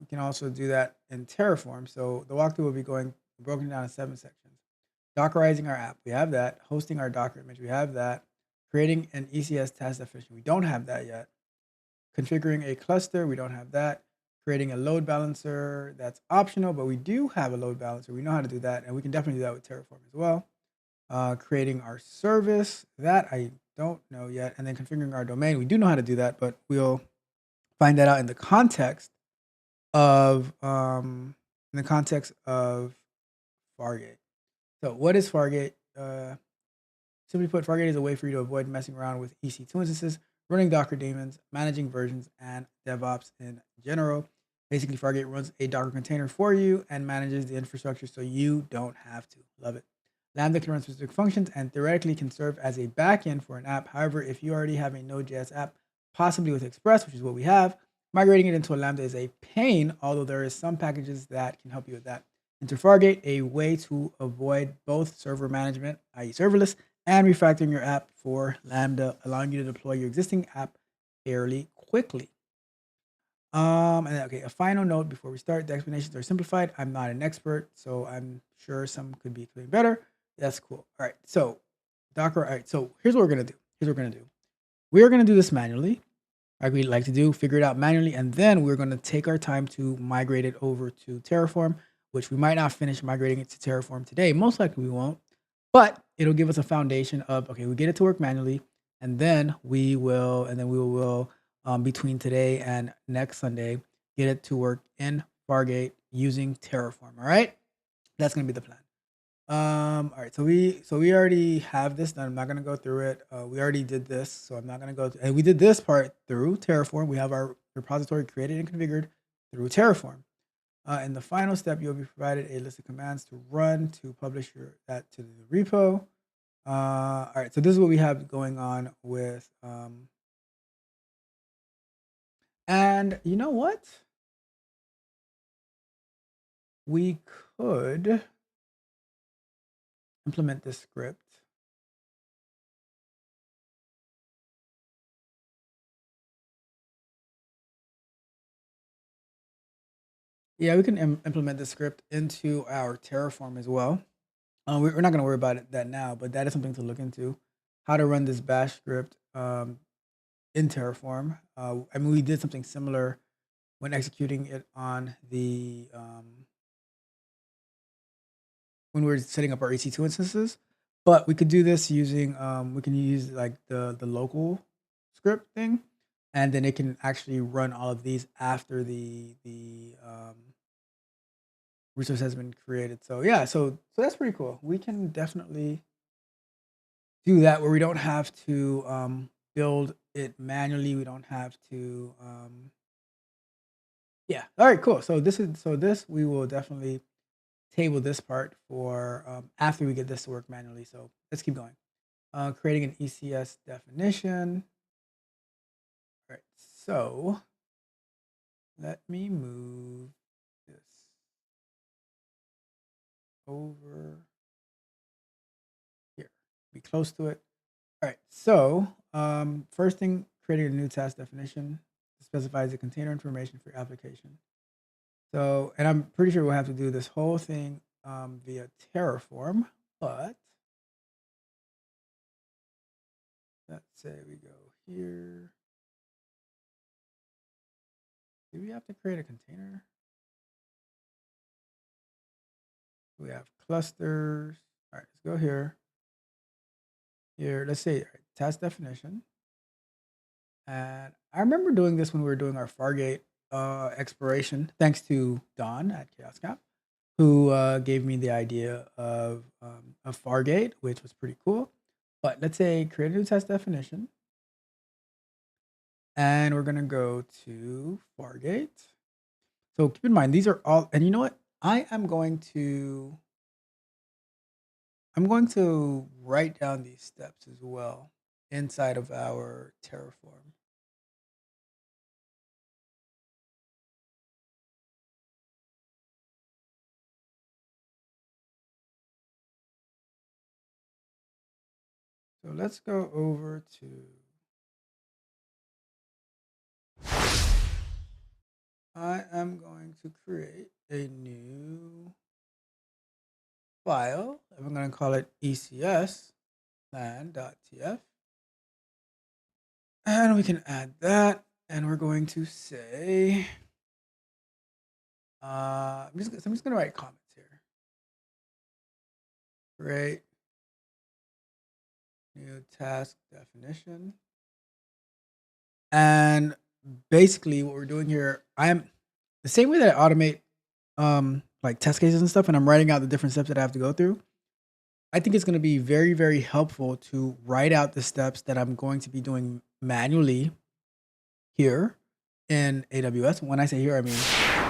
[SPEAKER 3] we can also do that in Terraform. So the walkthrough will be broken down in 7 sections. Dockerizing our app, we have that. Hosting our Docker image, we have that. Creating an ECS task definition, we don't have that yet. Configuring a cluster, we don't have that. Creating a load balancer, that's optional, but we do have a load balancer. We know how to do that, and we can definitely do that with Terraform as well. Creating our service, that I don't know yet. And then configuring our domain, we do know how to do that, but we'll find that out in the context of Fargate. So what is Fargate? Simply put, Fargate is a way for you to avoid messing around with EC2 instances, running Docker daemons, managing versions, and DevOps in general. Basically, Fargate runs a Docker container for you and manages the infrastructure so you don't have to. Love it. Lambda can run specific functions and theoretically can serve as a backend for an app. However, if you already have a Node.js app, possibly with Express, which is what we have, migrating it into a Lambda is a pain, although there is some packages that can help you with that. Enter Fargate, a way to avoid both server management, i.e. serverless, and refactoring your app for Lambda, allowing you to deploy your existing app fairly quickly. Okay, a final note before we start. The explanations are simplified. I'm not an expert, so I'm sure some could be explained better. That's cool. All right, so Docker. All right, so here's what we're gonna do. We're gonna do this manually, like we like to do, figure it out manually, and then we're gonna take our time to migrate it over to Terraform, which we might not finish migrating it to Terraform today. Most likely we won't, but it'll give us a foundation of, okay, we get it to work manually, and then we will, between today and next Sunday, get it to work in Fargate using Terraform. All right, that's gonna be the plan. All right, so we already have this done. I'm not gonna go through it. We already did this, so I'm not gonna go. And we did this part through Terraform. We have our repository created and configured through Terraform. In the final step, you'll be provided a list of commands to run to publish that to the repo. All right, so this is what we have going on with. And you know what? We could implement this script. Yeah, we can implement this script into our Terraform as well. We're not going to worry about that now, but that is something to look into. How to run this bash script in Terraform. I mean, we did something similar when executing it on the when we were setting up our EC2 instances, but we could do this using we can use like the local script thing, and then it can actually run all of these after the resource has been created. So yeah, so that's pretty cool. We can definitely do that where we don't have to build it manually. We don't have to yeah. All right, cool. So this we will definitely table this part for after we get this to work manually. So let's keep going. Creating an ECS definition. All right, so let me move this over here. Be close to it. All right, so first thing, creating a new task definition specifies the container information for your application. So, and I'm pretty sure we'll have to do this whole thing via Terraform, but let's say we go here. Do we have to create a container? We have clusters. All right, let's go here. Here, let's say task definition. And I remember doing this when we were doing our Fargate exploration, thanks to Don at ChaosCap, who gave me the idea of Fargate, which was pretty cool. But let's say create a new test definition. And we're going to go to Fargate. So keep in mind, these are all, and you know what? I'm going to write down these steps as well inside of our Terraform. So let's go over to I am going to create a new file. I'm going to call it ECS plan.tf. And we can add that. And we're going to say, I'm just going to write comments here. Create new task definition. And basically what we're doing here, I'm the same way that I automate like test cases and stuff, and I'm writing out the different steps that I have to go through. I think it's going to be very, very helpful to write out the steps that I'm going to be doing manually here in AWS. When I say here, I mean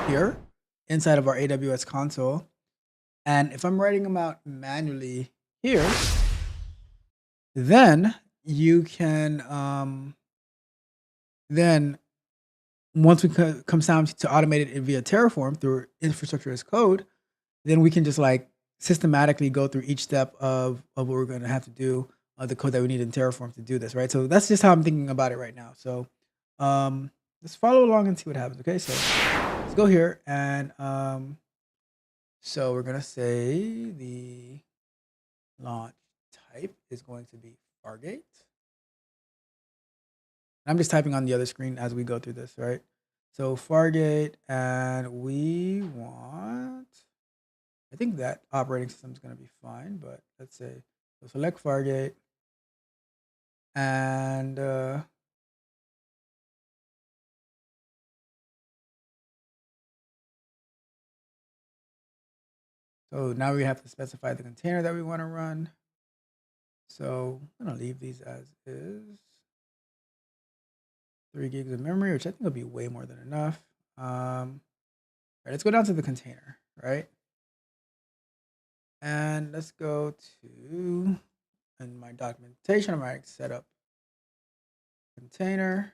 [SPEAKER 3] here inside of our AWS console. And if I'm writing them out manually here, then you can, then once we comes down to automate it via Terraform through infrastructure as code, then we can just like systematically go through each step of what we're going to have to do, the code that we need in Terraform to do this, right? So that's just how I'm thinking about it right now. So let's follow along and see what happens. Okay, so let's go here and so we're gonna say the launch type is going to be Fargate. I'm just typing on the other screen as we go through this, right? So Fargate, and we want, I think that operating system is going to be fine, but let's say, so select Fargate, and so now we have to specify the container that we want to run. So I'm going to leave these as is. 3 gigs of memory, which I think will be way more than enough. All right, let's go down to the container, right? And let's go to, in my documentation, I might set up container.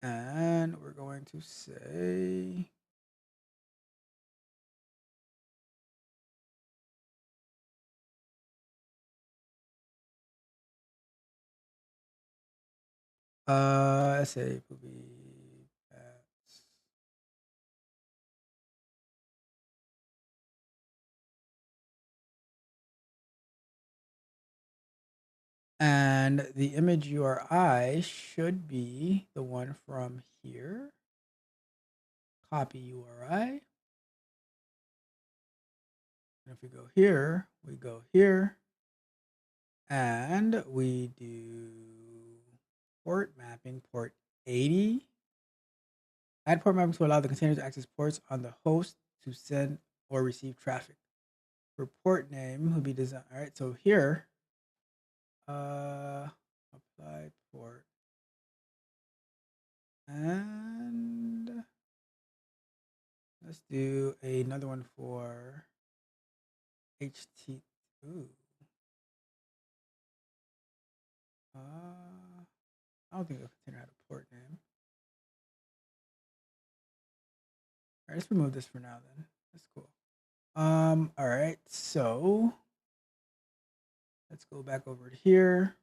[SPEAKER 3] And we're going to say, let's say it will be and the image URI should be the one from here. Copy URI. And if we go here, we go here, and we do port mapping, port 80. Add port mapping to allow the container to access ports on the host to send or receive traffic. For port name will be designed. All right, so here, apply port, and let's do another one for HT. Ooh. I don't think the container had a port name. All right, let's remove this for now then. That's cool. All right, so let's go back over to here.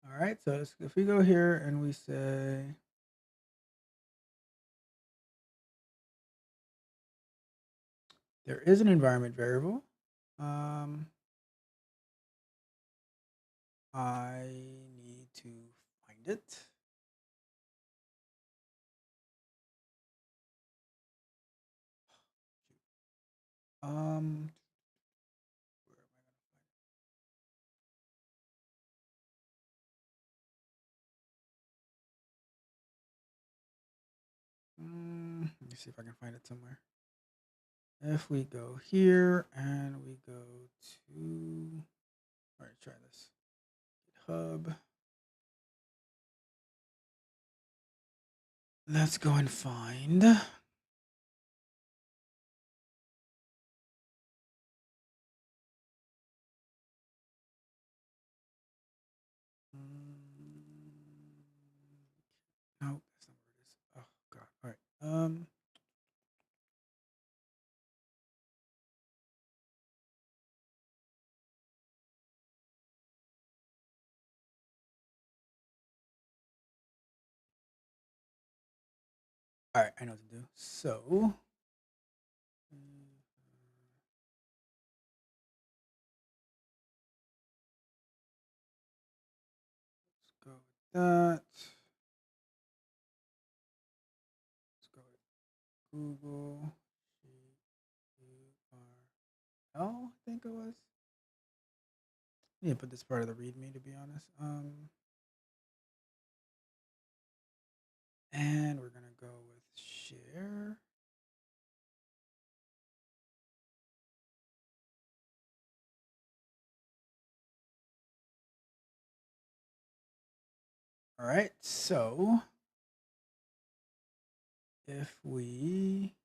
[SPEAKER 3] All right, so if we go here and we say, there is an environment variable. I need to find it. Where am I gonna find it? Let me see if I can find it somewhere. If we go here and we go to, all right, try this. GitHub. Let's go and find. All right, I know what to do. So let's go with that. Let's go with Google URL, I think it was. Yeah, put this part of the README to be honest. And we're gonna go with share. All right, so if we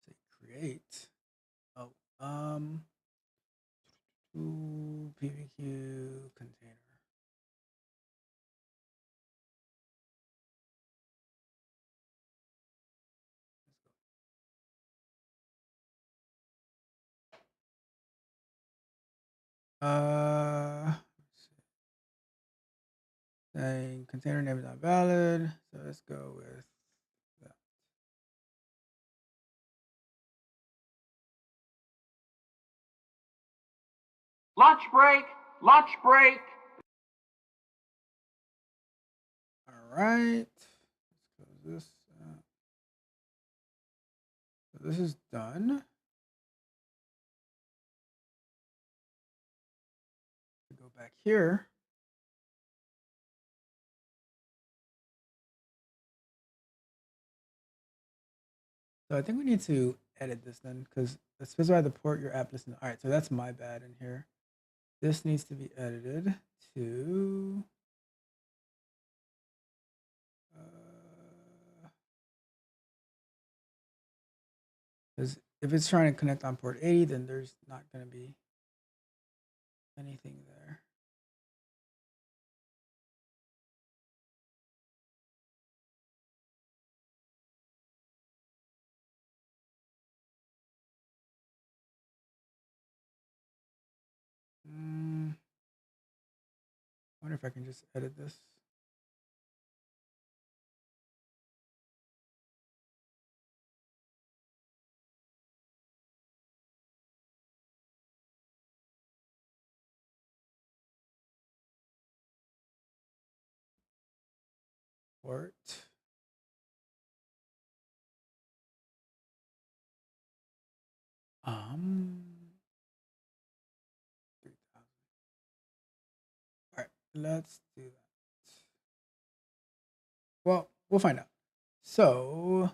[SPEAKER 3] say create, PBQ container. Let's see. Saying container name is not valid, so let's go with that.
[SPEAKER 4] Lunch break! Lunch break!
[SPEAKER 3] All right, let's close this. So this is done. Go back here. So I think we need to edit this then, because specify the port your app listens. All right, so that's my bad in here. This needs to be edited to because if it's trying to connect on port 80, then there's not going to be anything there. I wonder if I can just edit this. Port. Um, 3,000. All right, let's do that. Well, we'll find out. So,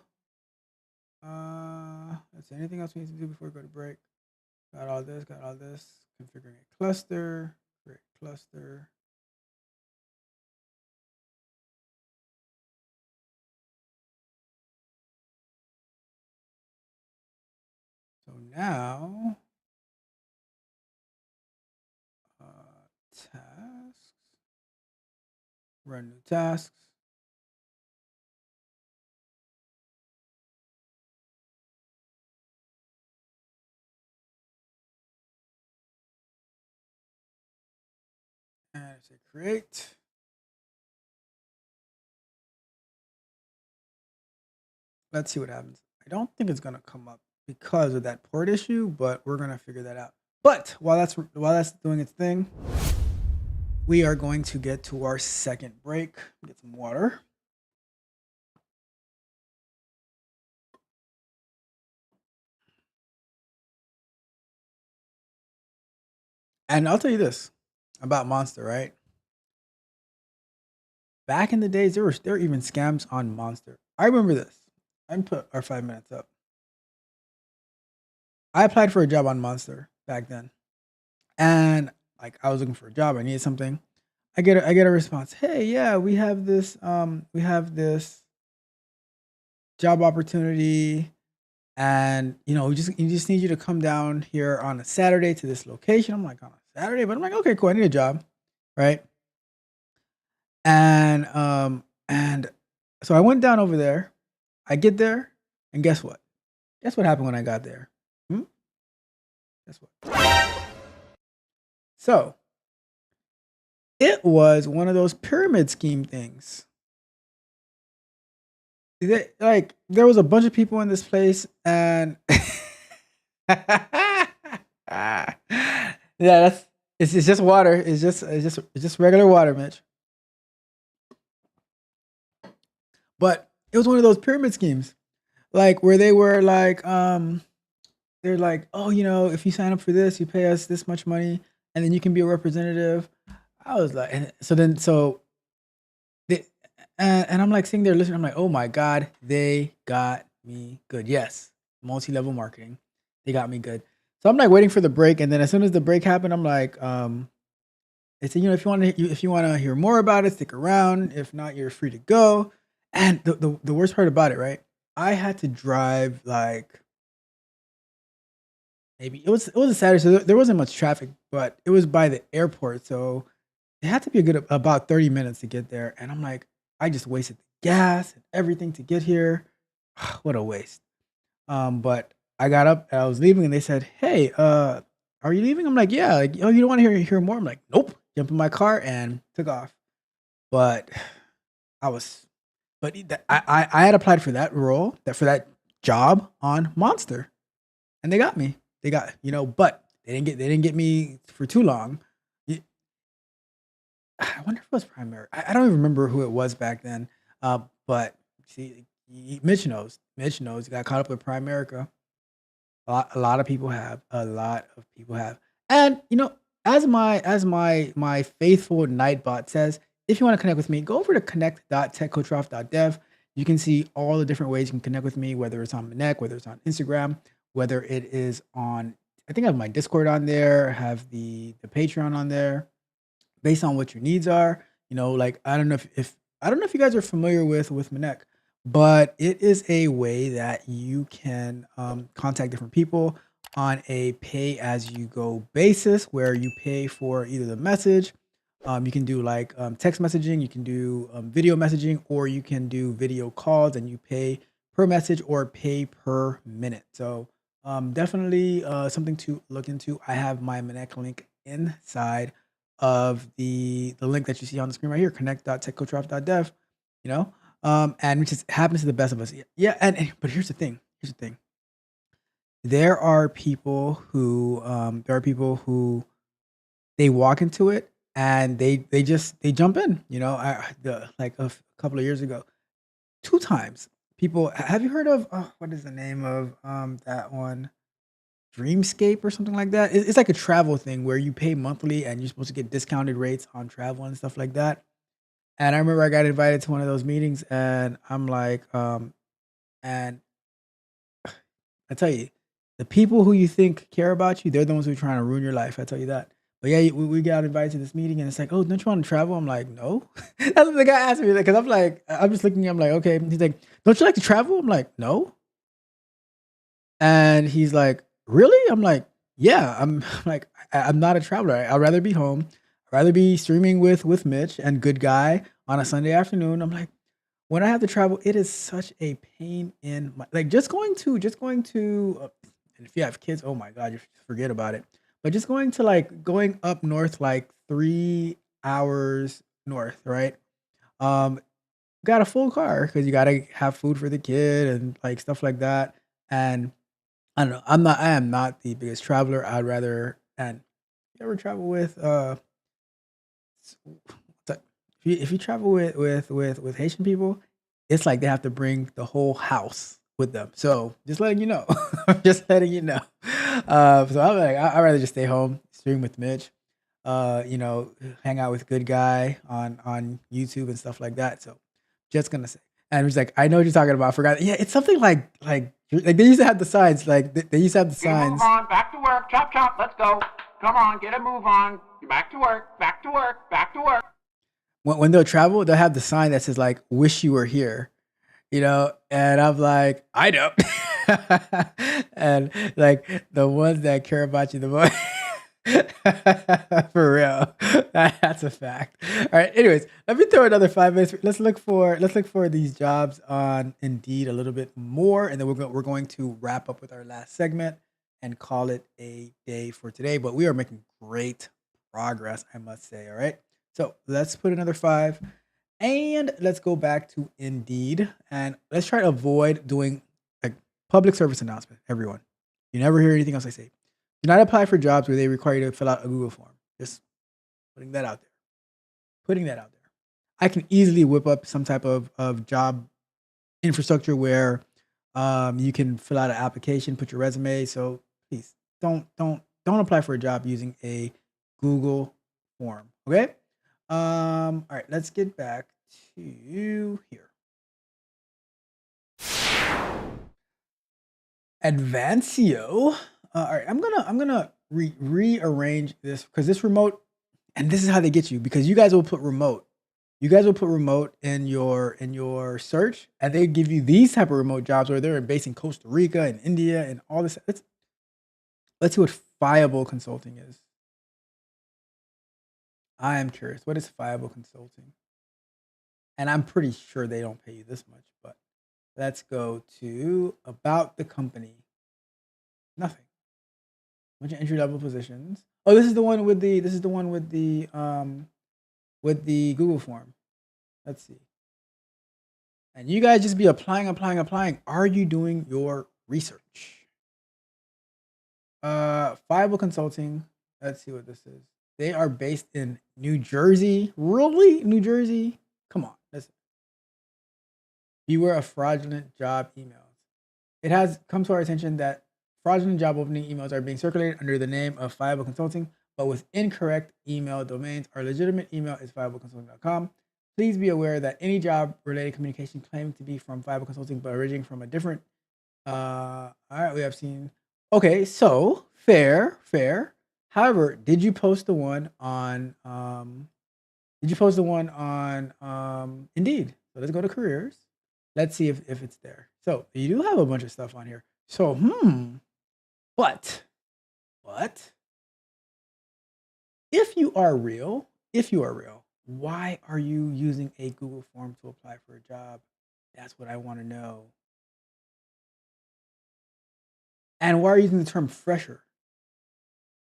[SPEAKER 3] let's see, anything else we need to do before we go to break? Got all this, configuring a cluster, create cluster. So now, tasks, run new tasks. And say create. Let's see what happens. I don't think it's gonna come up because of that port issue, but we're gonna figure that out. But while that's doing its thing, we are going to get to our second break. Get some water. And I'll tell you this about Monster, right? Back in the days, there were even scams on Monster. I remember this. I can put our 5 minutes up. I applied for a job on Monster back then, and like I was looking for a job. I needed something. I get a response. Hey, yeah, we have this job opportunity, and we just need you to come down here on a Saturday to this location. I'm like, on a Saturday, but I'm like, okay, cool. I need a job, right? And so I went down over there. I get there, and guess what? Guess what happened when I got there? Guess what? So It was one of those pyramid scheme things. Like there was a bunch of people in this place, and yeah, it's just water. It's just regular water, Mitch. But it was one of those pyramid schemes, like where they were like, they're like, oh, if you sign up for this, you pay us this much money, and then you can be a representative. I was like, and so they, and I'm like sitting there listening. I'm like, oh my god, they got me good. Yes, multi-level marketing, they got me good. So I'm like waiting for the break, and then as soon as the break happened, I'm like, they said, if you want to hear more about it, stick around. If not, you're free to go. And the worst part about it, right? I had to drive like maybe it was a Saturday, so there wasn't much traffic, but it was by the airport, so it had to be a good about 30 minutes to get there. And I'm like, I just wasted the gas and everything to get here. What a waste. But I got up and I was leaving, and they said, "Hey, are you leaving?" I'm like, "Yeah." Like, "Oh, you don't want to hear more?" I'm like, "Nope." Jump in my car and took off. But I was, but I had applied for that role, for that job on Monster, and they got me. They got, but they didn't get me for too long. Y- I wonder if it was Primary. I don't even remember who it was back then. But see, Mitch knows. Mitch knows. He got caught up with Primerica. A lot of people have. A lot of people have. And as my faithful Nightbot says, if you want to connect with me, go over to connect.techcoachralph.dev. You can see all the different ways you can connect with me, whether it's on Manek, whether it's on Instagram, whether it is on. I think I have my Discord on there. I have the Patreon on there, based on what your needs are. Like I don't know if I don't know if you guys are familiar with Manek, but it is a way that you can contact different people on a pay as you go basis, where you pay for either the message. You can do like text messaging, you can do video messaging, or you can do video calls, and you pay per message or pay per minute. So definitely something to look into. I have my Manek link inside of the link that you see on the screen right here, connect.techcoachralph.dev, and which just happens to the best of us. Yeah, but here's the thing. There are people who they walk into it and they jump in. Like couple of years ago, two times. People, have you heard of what is the name of that one? Dreamscape or something like that. It's like a travel thing where you pay monthly and you're supposed to get discounted rates on travel and stuff like that. And I remember I got invited to one of those meetings, and I'm like, and I tell you, the people who you think care about you, they're the ones who are trying to ruin your life. I tell you that. But yeah, we got invited to this meeting, and it's like, oh, don't you want to travel? I'm like, no. That's what the guy asked me, because I'm like, I'm just looking. I'm like, okay. He's like, don't you like to travel? I'm like, no. And he's like, really? I'm like, yeah. I'm like, I'm not a traveler. I'd rather be home. I'd rather be streaming with Mitch and Good Guy on a Sunday afternoon. I'm like, when I have to travel, it is such a pain in my, like, and if you have kids, oh my God, you forget about it. But just going up north, like 3 hours north, right? Um, got a full car because you gotta have food for the kid and like stuff like that. And I don't know. I am not the biggest traveler. I'd rather, and you ever travel with if you travel with Haitian people, it's like they have to bring the whole house with them. So just letting you know, just letting you know. So I'm like, I'd rather just stay home, stream with Mitch, hang out with Good Guy on YouTube and stuff like that. So just gonna say, and he's like, I know what you're talking about. I forgot. Yeah, it's something like they used to have the signs. Like they used to have the
[SPEAKER 4] Get a move
[SPEAKER 3] signs.
[SPEAKER 4] on, back to work, chop chop, let's go. Come on, get a move on. You're back to work, back to work, back to work.
[SPEAKER 3] When they'll travel, they'll have the sign that says like "Wish you were here," and I'm like, I know. And like the ones that care about you the most. For real. That's a fact. All right. Anyways, let me throw another 5 minutes. Let's look for these jobs on Indeed a little bit more, and then we're going to wrap up with our last segment and call it a day for today. But we are making great progress, I must say. All right. So let's put another 5. And let's go back to Indeed. And let's try to avoid doing like public service announcement, everyone. You never hear anything else I say. Do not apply for jobs where they require you to fill out a Google form. Just putting that out there. Putting that out there. I can easily whip up some type of job infrastructure where you can fill out an application, put your resume. So please don't apply for a job using a Google form. Okay. All right, let's get back to here. Advancio. All right, I'm gonna rearrange this because this remote, and this is how they get you, because you guys will put remote. You guys will put remote in your search, and they give you these type of remote jobs where they're based in Costa Rica and India and all this. Let's see what Fiable Consulting is. I am curious. What is Fiable Consulting? And I'm pretty sure they don't pay you this much, but let's go to about the company. Nothing. Bunch of entry level positions. Oh, this is the one with the Google form. Let's see. And you guys just be applying. Are you doing your research? Fiable Consulting. Let's see what this is. They are based in New Jersey. Really? New Jersey? Come on. Listen. Beware of fraudulent job emails. It has come to our attention that fraudulent job opening emails are being circulated under the name of Fiable Consulting, but with incorrect email domains. Our legitimate email is fiableconsulting.com. Please be aware that any job-related communication claiming to be from Fiable Consulting but originating from a different. All right, we have seen. Okay, so fair. However, did you post the one on Indeed? So let's go to careers. Let's see if it's there. So you do have a bunch of stuff on here. So but if you are real, why are you using a Google form to apply for a job? That's what I want to know. And why are you using the term fresher?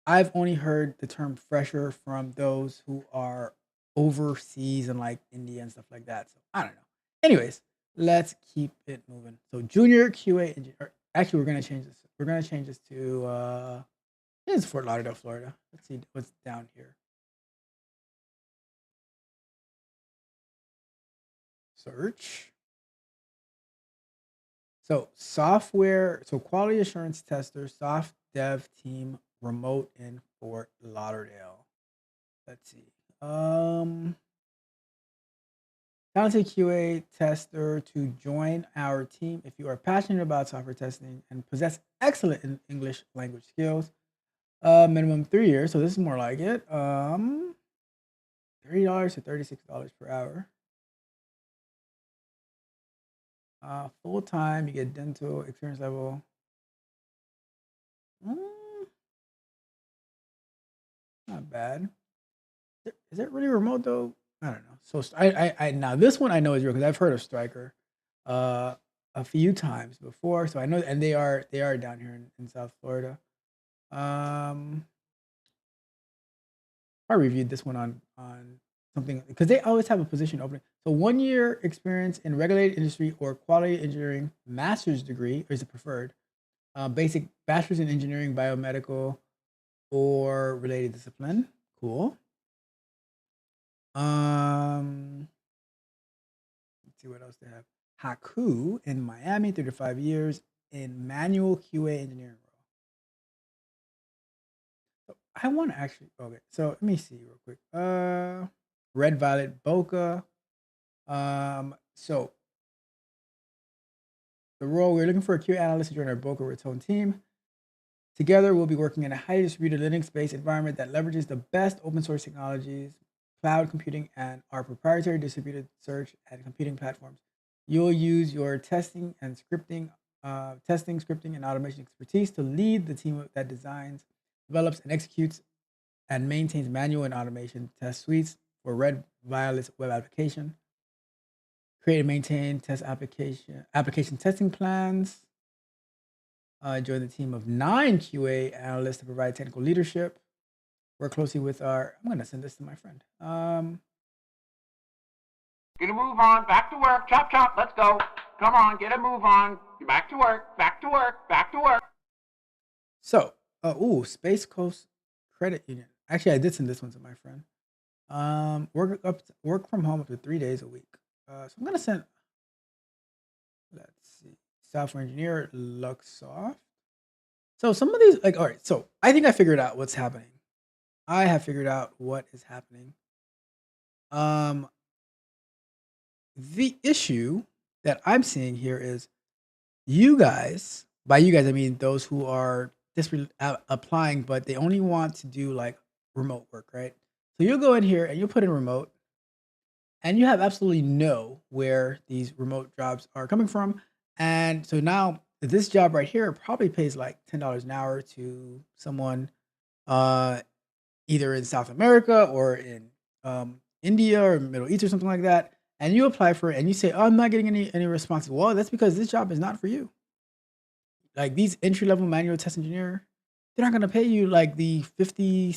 [SPEAKER 3] I've only heard the term fresher from those who are overseas and like India and stuff like that. So I don't know. Anyways, let's keep it moving. So junior QA engineer. Actually, we're gonna change this. We're gonna change this to this is Fort Lauderdale, Florida. Let's see what's down here. Search. So software, so quality assurance tester, soft dev team, remote in Fort Lauderdale. Let's see. Talented QA tester to join our team if you are passionate about software testing and possess excellent English language skills. Minimum 3 years, so this is more like it. $30 to $36 per hour. Full time, you get dental experience level. Not bad. Is it really remote though? I don't know. So I now this one I know is real because I've heard of Stryker a few times before. So I know, and they are down here in South Florida. I reviewed this one on something because they always have a position opening. So 1 year experience in regulated industry or quality engineering master's degree is the preferred. Basic bachelor's in engineering, biomedical, or related discipline. Cool. Let's see what else they have. Haku in Miami, 35 years in manual QA engineering role. So I want to actually, okay, so let me see real quick. Red Violet Boca. So the role, we're looking for a QA analyst to join our Boca Raton team. Together, we'll be working in a highly distributed Linux-based environment that leverages the best open source technologies, cloud computing, and our proprietary distributed search and computing platforms. You'll use your testing, scripting, and automation expertise to lead the team that designs, develops, and executes and maintains manual and automation test suites for Red Violet's web application. Create and maintain test application testing plans. Join the team of 9 QA analysts to provide technical leadership. Work closely with I'm going to send this to my friend.
[SPEAKER 4] move on. Back to work. Chop, chop. Let's go. Come on, get a move on. You're back to work. Back to work. Back to work.
[SPEAKER 3] So, Space Coast Credit Union. Actually, I did send this one to my friend. Work from home up to 3 days a week. So I'm gonna send. Let's see, software engineer, Luxoft. So some of these, like, all right. So I think I figured out what's happening. I have figured out what is happening. The issue that I'm seeing here is you guys. By you guys, I mean those who are just applying, but they only want to do like remote work, right? So you'll go in here and you'll put in remote, and you have absolutely no where these remote jobs are coming from. And so now this job right here probably pays like $10 an hour to someone uh, either in South America or in India or Middle East or something like that. And you apply for it and you say, "Oh, I'm not getting any responses." Well, that's because this job is not for you. Like these entry level manual test engineer, they're not gonna pay you like the 50,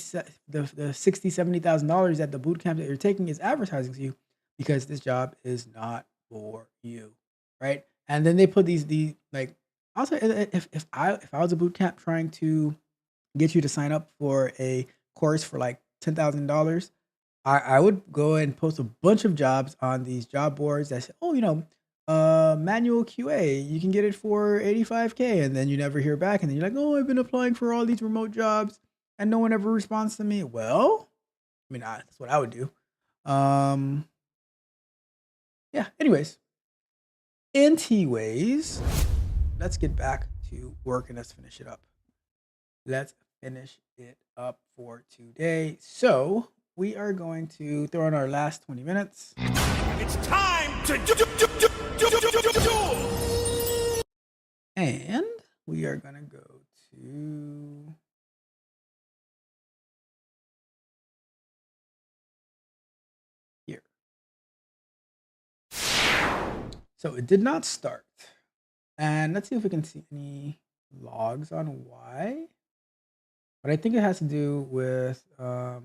[SPEAKER 3] the 60, $70,000 that the boot camp that you're taking is advertising to you, because this job is not for you, right? And then they put the like, also, if I was a boot camp trying to get you to sign up for a course for like $10,000, I would go and post a bunch of jobs on these job boards that say, "Oh, manual QA, you can get it for 85K," and then you never hear back, and then you're like, "Oh, I've been applying for all these remote jobs, and no one ever responds to me." Well, I mean, that's what I would do. Um, yeah. Anyways, ways, let's get back to work and let's finish it up. Let's finish it up for today. So we are going to throw in our last 20 minutes.
[SPEAKER 2] It's time to duel!
[SPEAKER 3] And we are going to go to here. So it did not start. And let's see if we can see any logs on why. But I think it has to do with I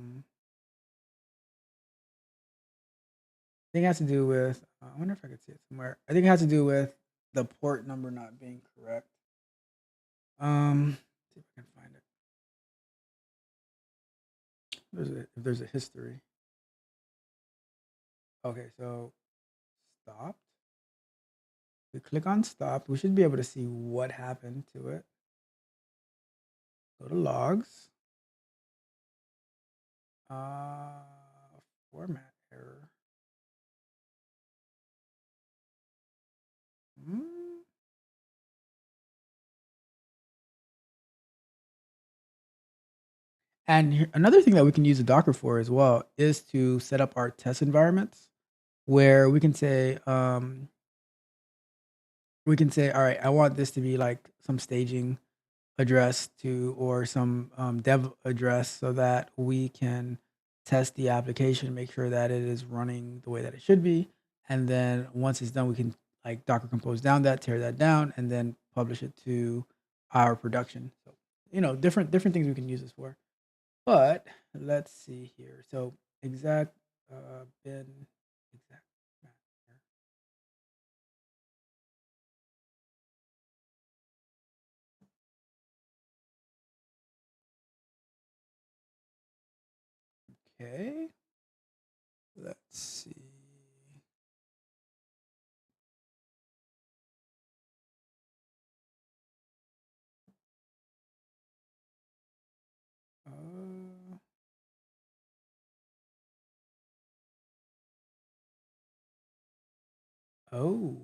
[SPEAKER 3] wonder if I could see it somewhere. I think it has to do with the port number not being correct. See if I can find it. If there's a history. Okay, so stopped. We click on stop. We should be able to see what happened to it. Go to logs. Format error. And another thing that we can use the Docker for as well is to set up our test environments, where we can say, all right, I want this to be like some staging address to, or some dev address, so that we can test the application, make sure that it is running the way that it should be. And then once it's done, we can like Docker compose down that, tear that down, and then publish it to our production. So, different things we can use this for. But let's see here. So exact bin exact matter. Okay. Let's see. Oh,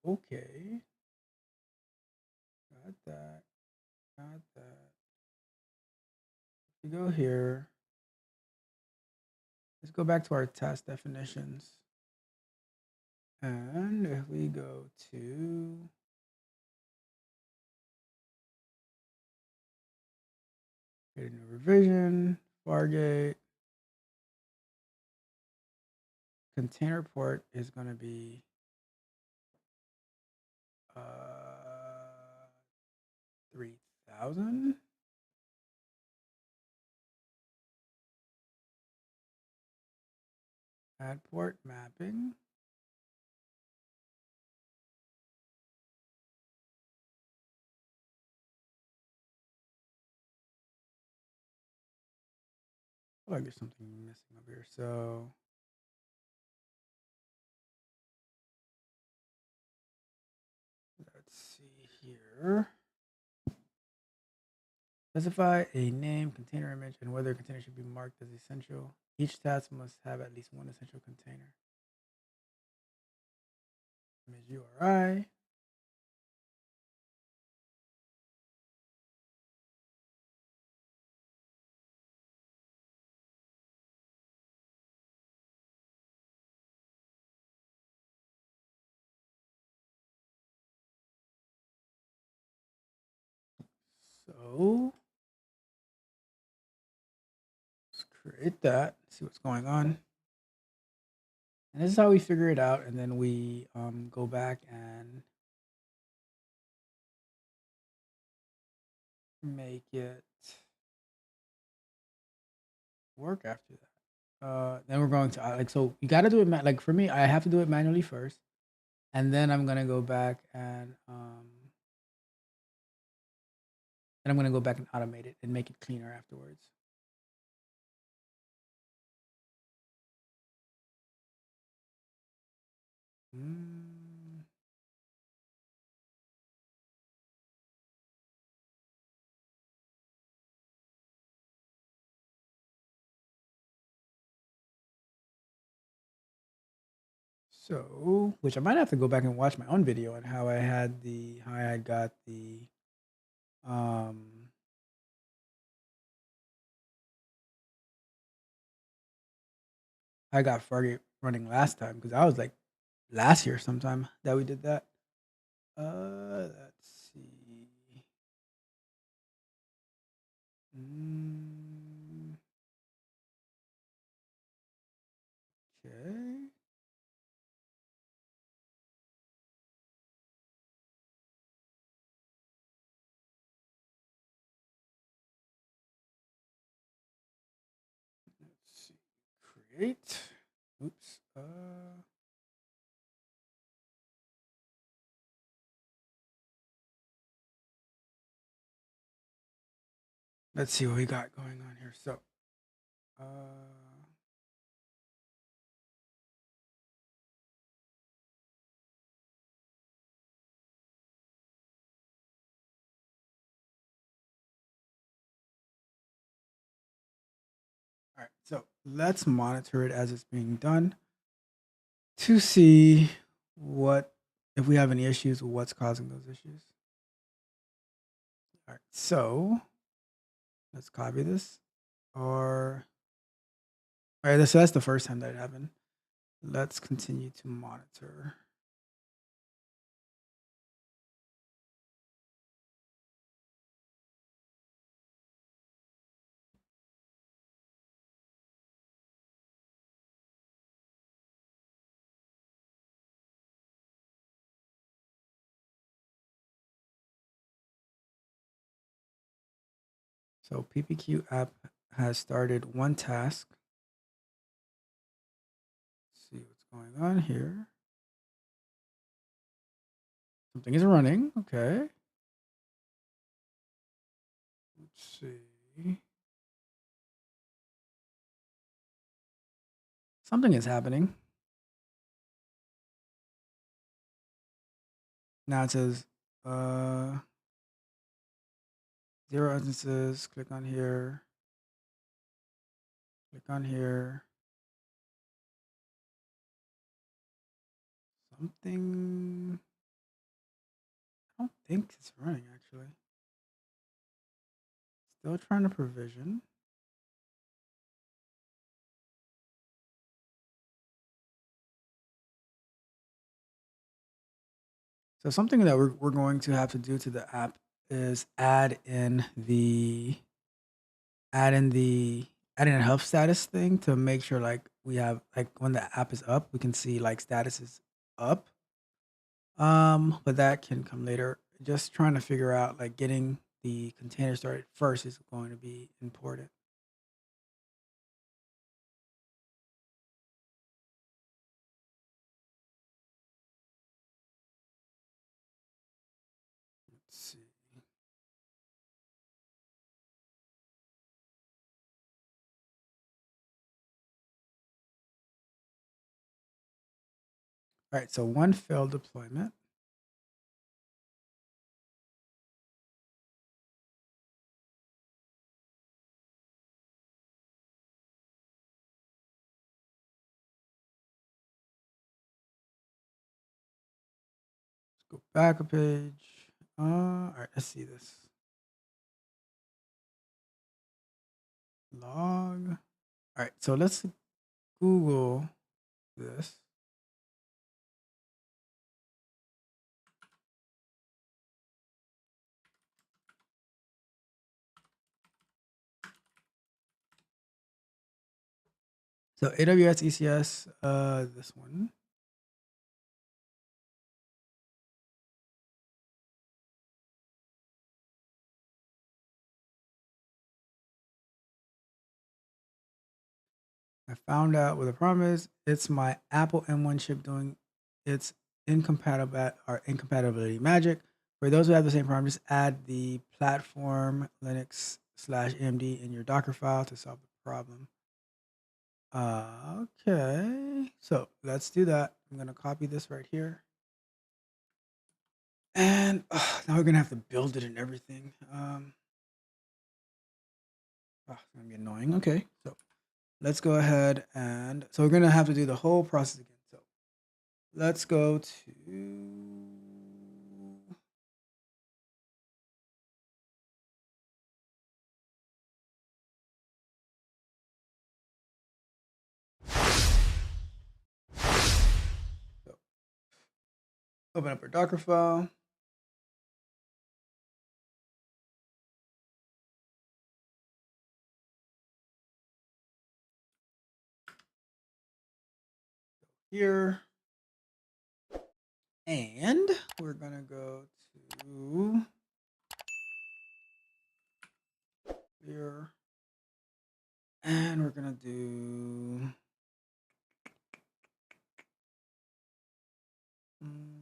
[SPEAKER 3] okay. Got that. Got that. We go here. Let's go back to our test definitions. And if we go to create a new revision, Fargate, container port is going to be 3000. Add port mapping. feel like there's something missing over here. So let's see here. Specify a name, container image, and whether a container should be marked as essential. Each task must have at least one essential container. Image URI. So let's create that, see what's going on. And this is how we figure it out. And then we go back and make it work after that. Then we're going to like, so you got to do it. Like for me, I have to do it manually first. And then I'm going to go back and automate it and make it cleaner afterwards. So, which I might have to go back and watch my own video on how I got the I got Fargate running last time because I was like last year sometime that we did that. Let's see. Okay. Let's see. Create. Oops. Let's see what we got going on here. So, all right, so let's monitor it as it's being done to see if we have any issues, what's causing those issues. All right, so let's copy this. All right, so that's the first time that it happened. Let's continue to monitor. So PPQ app has started one task. Let's see what's going on here. Something is running. Okay. Let's see. Something is happening. Now it says 0 instances. Click on here. Click on here. Something. I don't think it's running actually. Still trying to provision. So something that we're going to have to do to the app is add in a health status thing to make sure like we have like when the app is up, we can see like status is up. But that can come later. Just trying to figure out like getting the container started first is going to be important. Let's see. All right, so one failed deployment. Let's go back a page. All right, let's see this. Log. All right, so let's Google this. So AWS ECS, this one. I found out what the problem is. It's my Apple M1 chip doing its incompatibility magic. For those who have the same problem, just add the platform Linux / AMD in your Docker file to solve the problem. Okay, so let's do that. I'm gonna copy this right here. And now we're gonna have to build it and everything. It's gonna be annoying. Okay, so let's go ahead and so we're gonna have to do the whole process again. So let's go to open up our Docker file. Here. And we're gonna go to here. And we're gonna do read.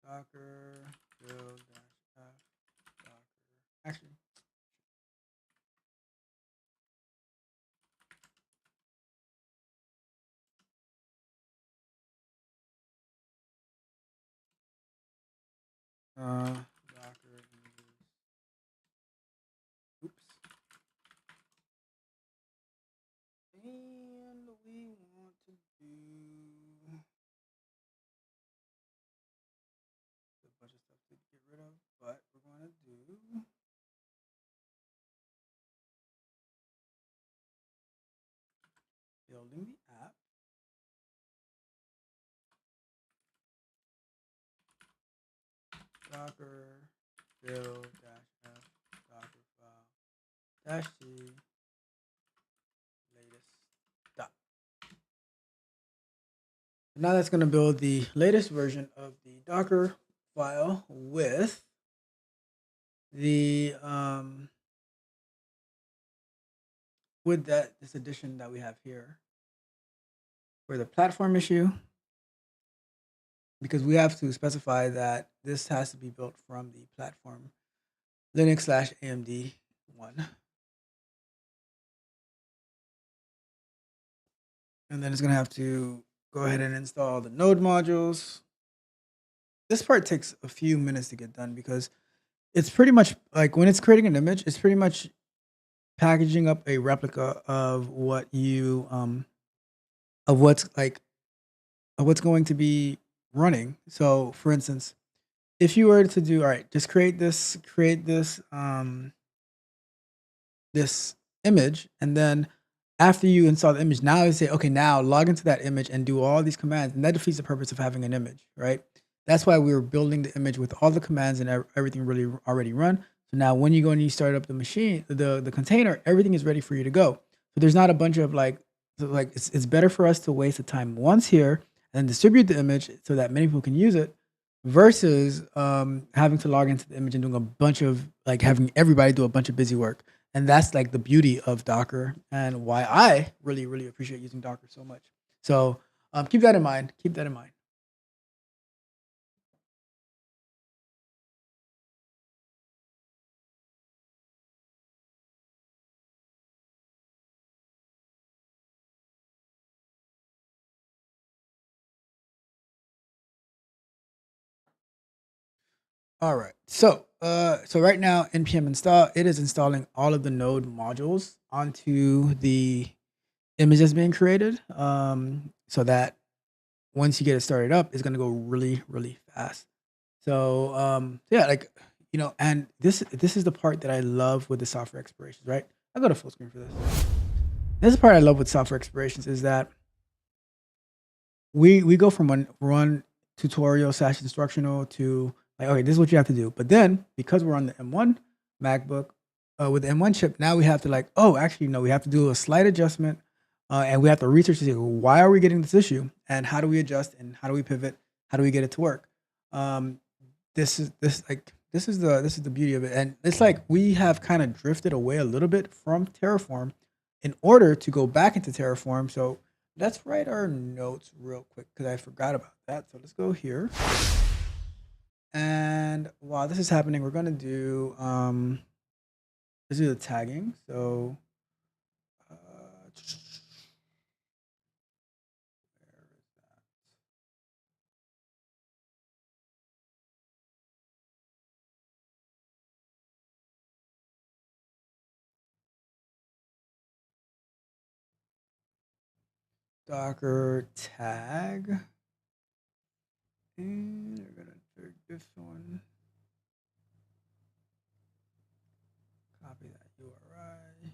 [SPEAKER 3] Docker build -f Docker. Actually, Docker images. Oops. And we want to do a bunch of stuff to get rid of, but we're going to do building the app. Docker build -f Docker file -c latest dot. Now that's going to build the latest version of the Docker file with the this addition that we have here for the platform issue, because we have to specify that this has to be built from the platform Linux / AMD one. And then it's going to have to go ahead and install the node modules. This part takes a few minutes to get done because it's pretty much like when it's creating an image, it's pretty much packaging up a replica of what you of what's going to be running. So for instance, if you were to do, all right, just create this this image, and then after you install the image, now you say, okay, now log into that image and do all these commands, and that defeats the purpose of having an image, right? That's why we were building the image with all the commands and everything really already run. So now when you go and you start up the machine, the container, everything is ready for you to go. So there's not a bunch of it's better for us to waste the time once here and distribute the image so that many people can use it, versus having to log into the image and doing a bunch of like having everybody do a bunch of busy work. And that's like the beauty of Docker and why I really, really appreciate using Docker so much. So keep that in mind. Keep that in mind. All right. So right now npm install, it is installing all of the node modules onto the image that's being created. So that once you get it started up, it's gonna go really, really fast. So yeah, like and this is the part that I love with the software explorations, right? I'll go to full screen for this. This is the part I love with software explorations is that we go from one tutorial / instructional to like, okay, this is what you have to do. But then because we're on the M1 MacBook with the M1 chip, now we have to like, oh, actually, no, we have to do a slight adjustment and we have to research to see why are we getting this issue and how do we adjust and how do we pivot? How do we get it to work? Um, this is the beauty of it. And it's like we have kind of drifted away a little bit from Terraform in order to go back into Terraform. So let's write our notes real quick because I forgot about that. So let's go here. And while this is happening, we're gonna do let's do the tagging. So where is that? Docker tag. And we're gonna take this one. Copy that URI.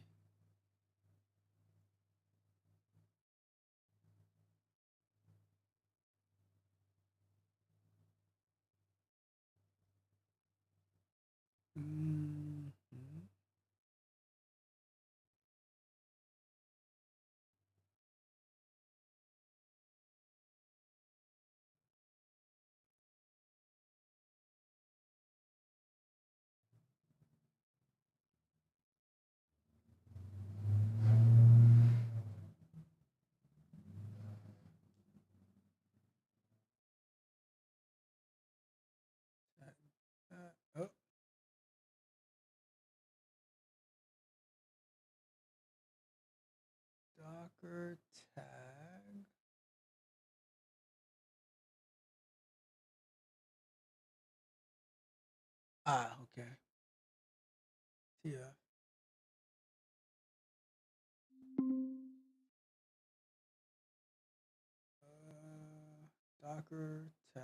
[SPEAKER 3] Mhm. Oh, Docker tag. Okay. Yeah. Docker tag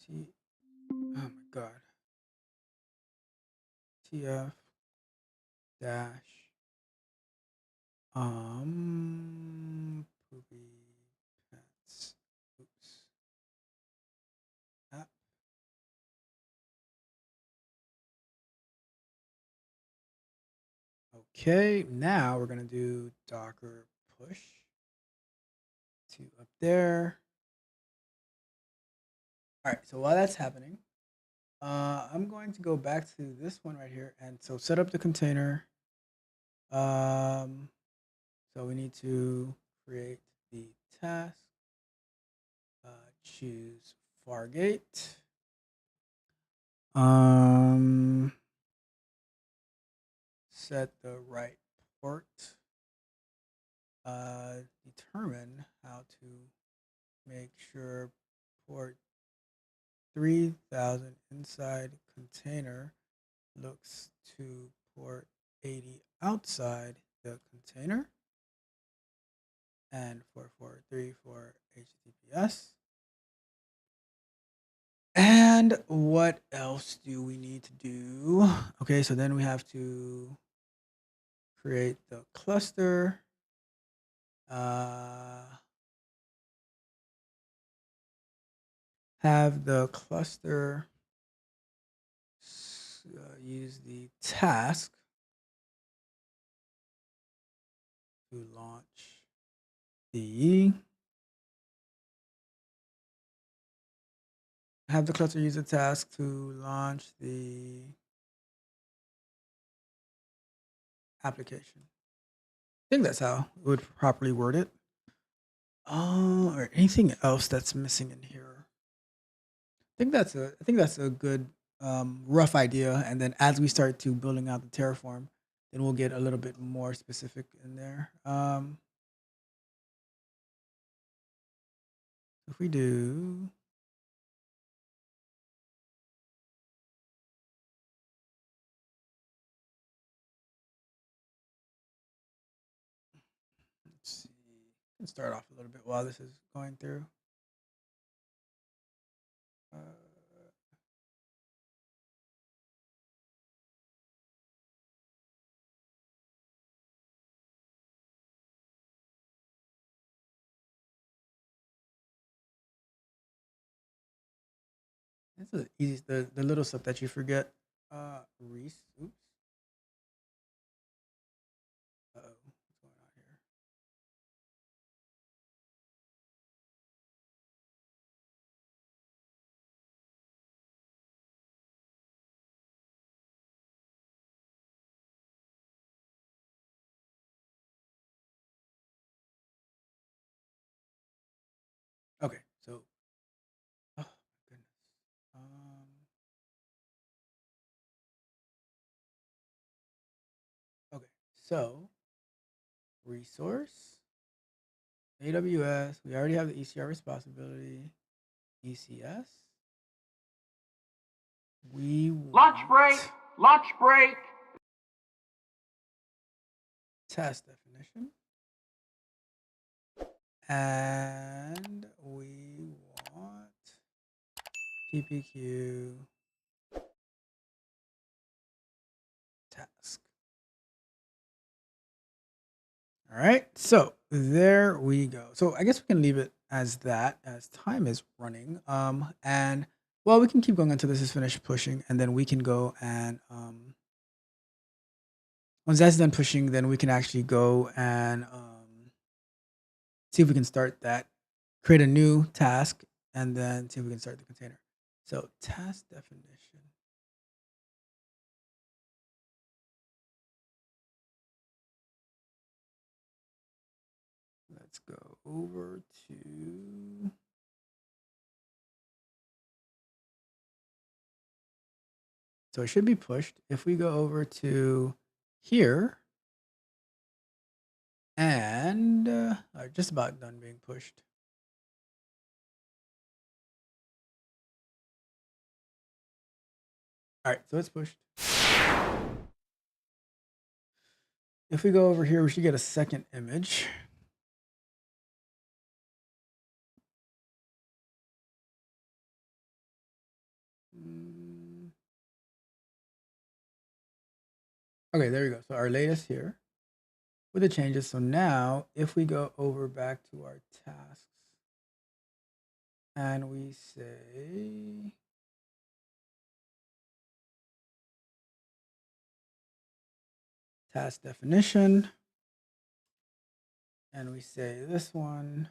[SPEAKER 3] T. Oh my god. TF dash poopy pants. Oops. App. Okay. Now we're gonna do Docker push to up there. All right. So while that's happening, I'm going to go back to this one right here, and so set up the container. Um, so we need to create the task. Choose Fargate. Set the right port. Determine how to make sure port 3000 inside container looks to port 80 outside the container, and 443 for HTTPS. And what else do we need to do? Okay, so then we have to create the cluster. Have the cluster use the task to launch the have the cluster use a task to launch the application. I think that's how it would properly word it. Or anything else that's missing in here. I think that's a good rough idea. And then as we start to building out the Terraform, then we'll get a little bit more specific in there. If we do let's see. Let's start off a little bit while this is going through. Uh, It's the easy, the little stuff that you forget. Reese. Oops. Uh-oh. What's going on here? Okay, so oh my goodness. Okay, so resource, AWS. We already have the ECR responsibility. ECS. We
[SPEAKER 4] Lunch break!
[SPEAKER 3] want
[SPEAKER 4] Lunch break!
[SPEAKER 3] test definition. And we want PPQ task. All right, so there we go. So I guess we can leave it as that as time is running. And well, we can keep going until this is finished pushing, and then we can go and once that's done pushing, then we can actually go and see if we can start that, create a new task, and then see if we can start the container. So task definition. Let's go over to so it should be pushed. If we go over to here and are just about done being pushed. All right, so it's pushed. If we go over here, we should get a second image. Okay, there we go. So our latest here with the changes. So now if we go over back to our tasks and we say task definition, and we say this one,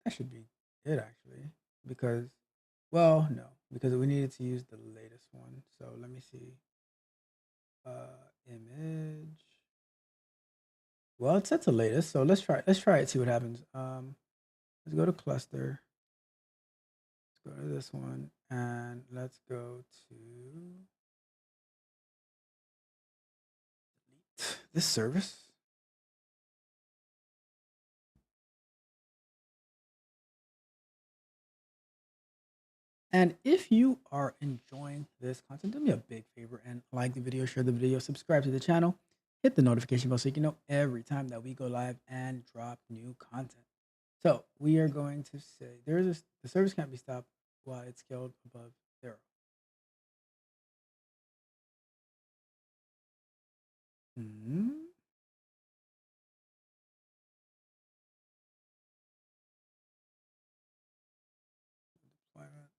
[SPEAKER 3] that should be it actually, because, well, no, because we needed to use the latest one. So let me see. Image. Well, it sets the latest, so let's try it, see what happens. Let's go to cluster. Let's go to this one, and let's go to this service. And if you are enjoying this content, do me a big favor and like the video, share the video, subscribe to the channel, hit the notification bell so you can know every time that we go live and drop new content. So we are going to say the service can't be stopped while it's scaled above 0. Mhm. Deployments.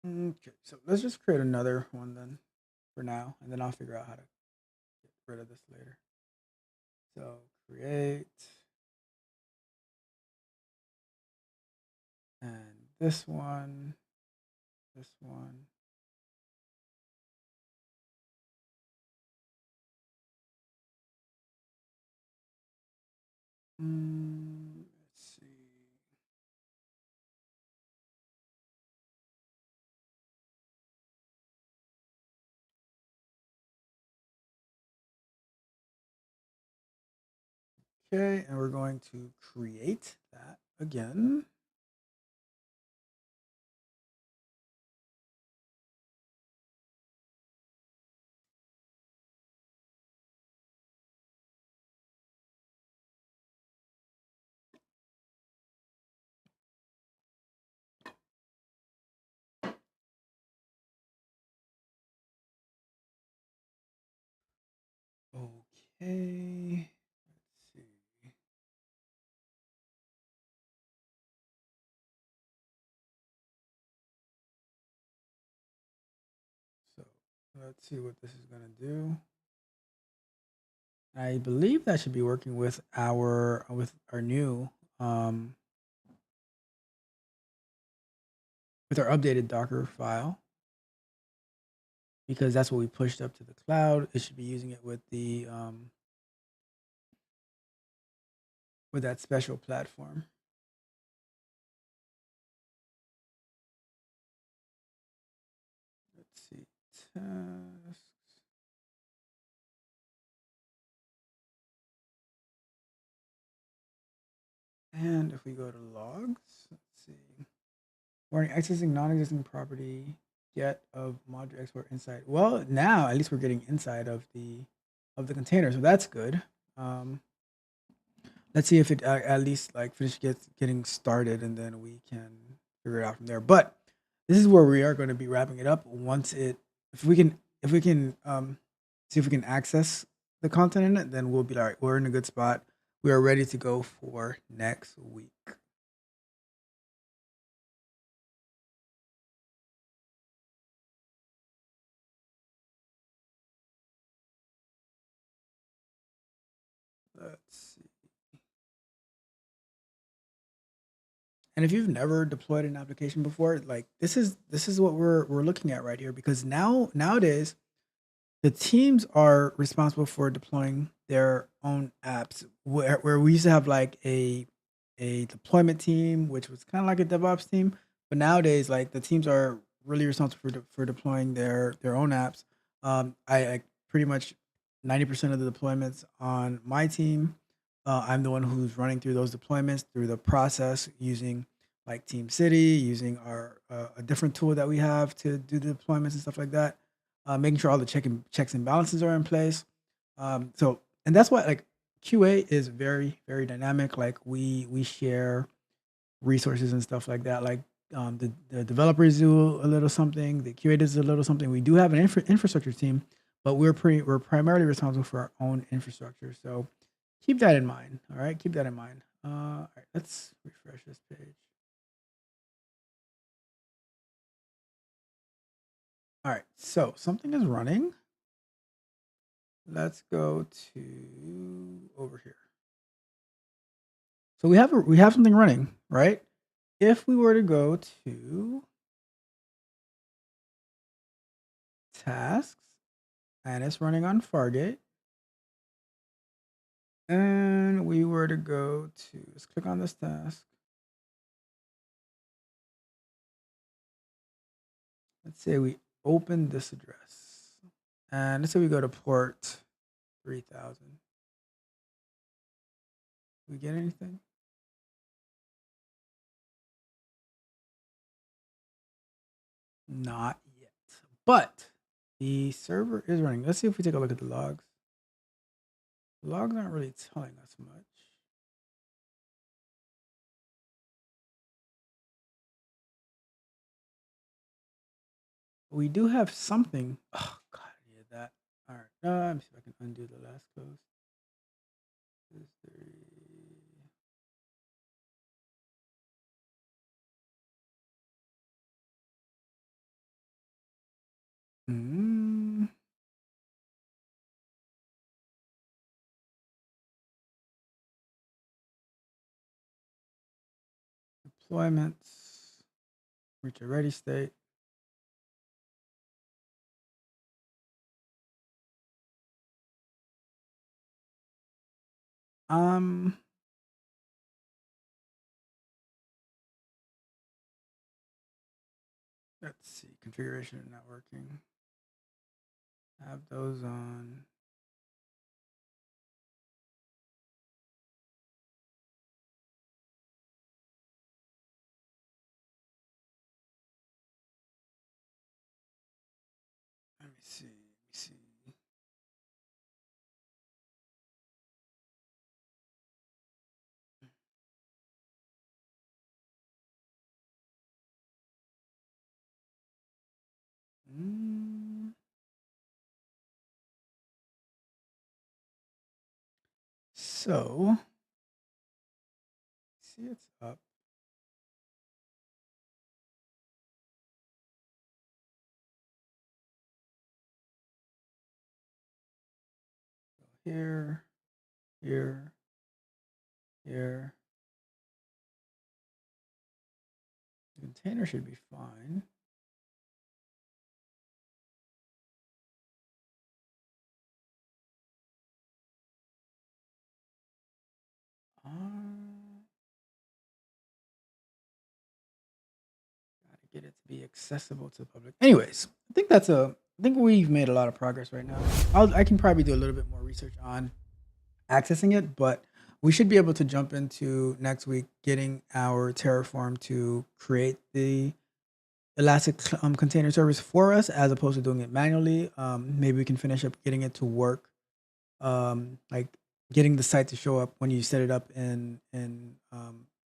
[SPEAKER 3] Okay, so let's just create another one then for now, and then I'll figure out how to get rid of this later. So create, and this one, this one. Let's see. Okay, and we're going to create that again. Okay, let's see. So let's see what this is going to do. I believe that should be working with our new with our updated Docker file, because that's what we pushed up to the cloud. It should be using it with the with that special platform. Let's see, tasks. And if we go to logs, let's see. Warning, accessing non-existing property, get of module export inside. Well, now at least we're getting inside of the container, so that's good. Let's see if it at least like getting started, and then we can figure it out from there. But this is where we are going to be wrapping it up. Once it, if we can see if we can access the content in it, then we'll be like, we're in a good spot. We are ready to go for next week. Let's see. And if you've never deployed an application before, like this is what we're looking at right here, because nowadays the teams are responsible for deploying their own apps, where we used to have like a deployment team, which was kind of like a DevOps team, but nowadays like the teams are really responsible for deploying their own apps. I pretty much 90% of the deployments on my team, I'm the one who's running through those deployments through the process using like Team City, using our a different tool that we have to do the deployments and stuff like that, making sure all the checks and balances are in place. So, and that's why like QA is very dynamic. Like we share resources and stuff like that. Like the developers do a little something, the QA does a little something. We do have an infrastructure team, but we're primarily responsible for our own infrastructure. So keep that in mind. All right, keep that in mind. All right, let's refresh this page. All right, so something is running. Let's go to over here. So we have something running, right? If we were to go to tasks, and it's running on Fargate, and we were to go to, let's click on this task. Let's say we open this address, and let's say we go to port 3000. We get anything? Not yet, but the server is running. Let's see if we take a look at the logs. The logs aren't really telling us much. We do have something. Oh God, I needed that. All right, let me see if I can undo the last close. deployments, reach a ready state. Um, let's see, configuration and networking. Have those on. Let me see. Let me see. Mm, So, see, it's up. Here, here, here. The container should be fine. Gotta get it to be accessible to the public. Anyways, I think we've made a lot of progress right now. I can probably do a little bit more research on accessing it, but we should be able to jump into next week getting our Terraform to create the Elastic container service for us as opposed to doing it manually. Maybe we can finish up getting it to work, like getting the site to show up when you set it up in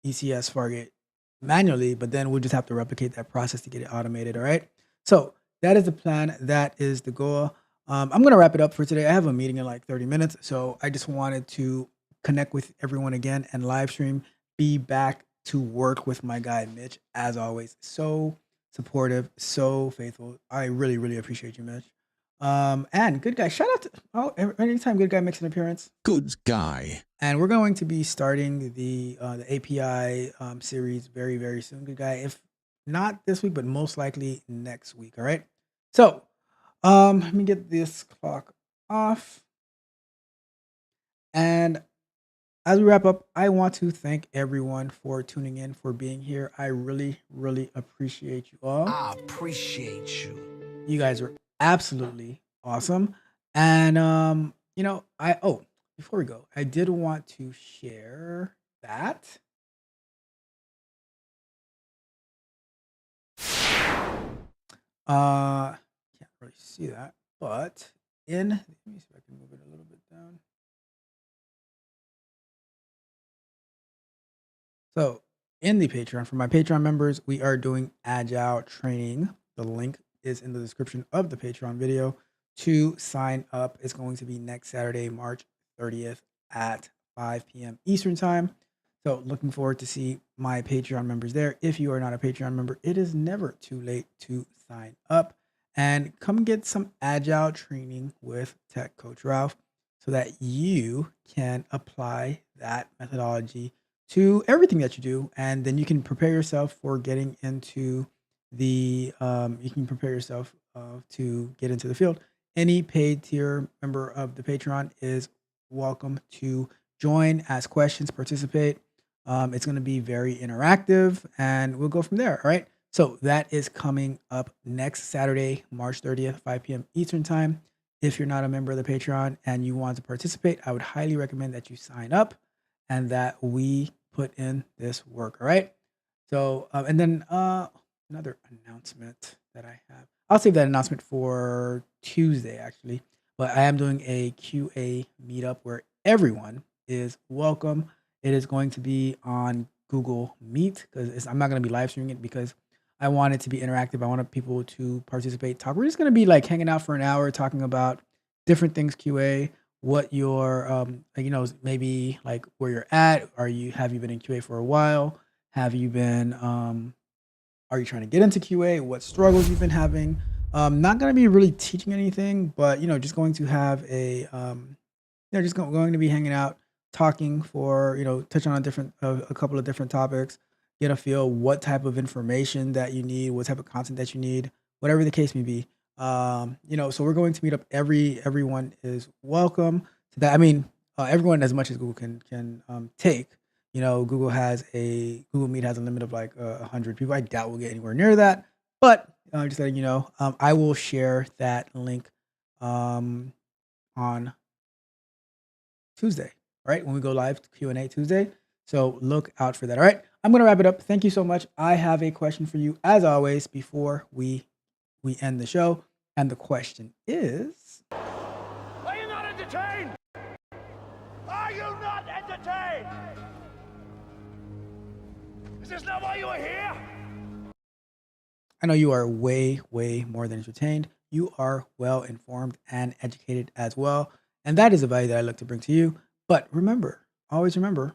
[SPEAKER 3] ECS Fargate manually, but then we'll just have to replicate that process to get it automated. All right. So that is the plan. That is the goal. I'm gonna wrap it up for today. I have a meeting in like 30 minutes, so I just wanted to connect with everyone again and live stream. Be back to work with my guy Mitch, as always. So supportive, so faithful. I really, really appreciate you, Mitch. And good guy. Shout out to anytime good guy makes an appearance.
[SPEAKER 5] Good guy.
[SPEAKER 3] And we're going to be starting the API series very, very soon. Good guy. If not this week, but most likely next week. All right. So let me get this clock off. And as we wrap up, I want to thank everyone for tuning in, for being here. I really, really appreciate you all.
[SPEAKER 5] I appreciate you.
[SPEAKER 3] You guys are absolutely awesome. And before we go, I did want to share that. Can't really see that, but let me see if I can move it a little bit down. So in the Patreon, for my Patreon members, we are doing Agile training. The link is in the description of the Patreon video. To sign up, it's going to be next Saturday, March 30th at 5 p.m. Eastern time. So looking forward to see my Patreon members there. If you are not a Patreon member, it is never too late to sign up and come get some Agile training with Tech Coach Ralph so that you can apply that methodology to everything that you do. And then you can prepare yourself for getting into the, to get into the field. Any paid tier member of the Patreon is welcome to join, ask questions, participate. It's going to be very interactive and we'll go from there. All right. So that is coming up next Saturday, March 30th, 5 p.m. Eastern time. If you're not a member of the Patreon and you want to participate, I would highly recommend that you sign up and that we put in this work. All right. So, and then another announcement that I have. I'll save that announcement for Tuesday, actually. But I am doing a QA meetup where everyone is welcome. It is going to be on Google Meet because I'm not going to be live streaming it because I want it to be interactive. I want people to participate, talk. We're just going to be like hanging out for an hour, talking about different things QA, what your maybe like where you're at. Have you been in QA for a while? Have you been are you trying to get into QA? What struggles you've been having? Not going to be really teaching anything, but just going to have a going to be hanging out, talking for touching on a couple of different topics, get a feel what type of information that you need, what type of content that you need, whatever the case may be. So we're going to meet up. Everyone is welcome to that. I mean, everyone as much as Google can take. Google Meet has a limit of like 100 people. I doubt we'll get anywhere near that, but just letting you know, I will share that link on Tuesday, right? When we go live, Q&A Tuesday. So look out for that. All right, I'm going to wrap it up. Thank you so much. I have a question for you, as always, before we end the show. And the question is...
[SPEAKER 2] Are you not entertained? Are you not entertained? Is this not why you are here?
[SPEAKER 3] I know you are way, way more than entertained. You are well informed and educated as well. And that is the value that I look to bring to you. But remember, always remember,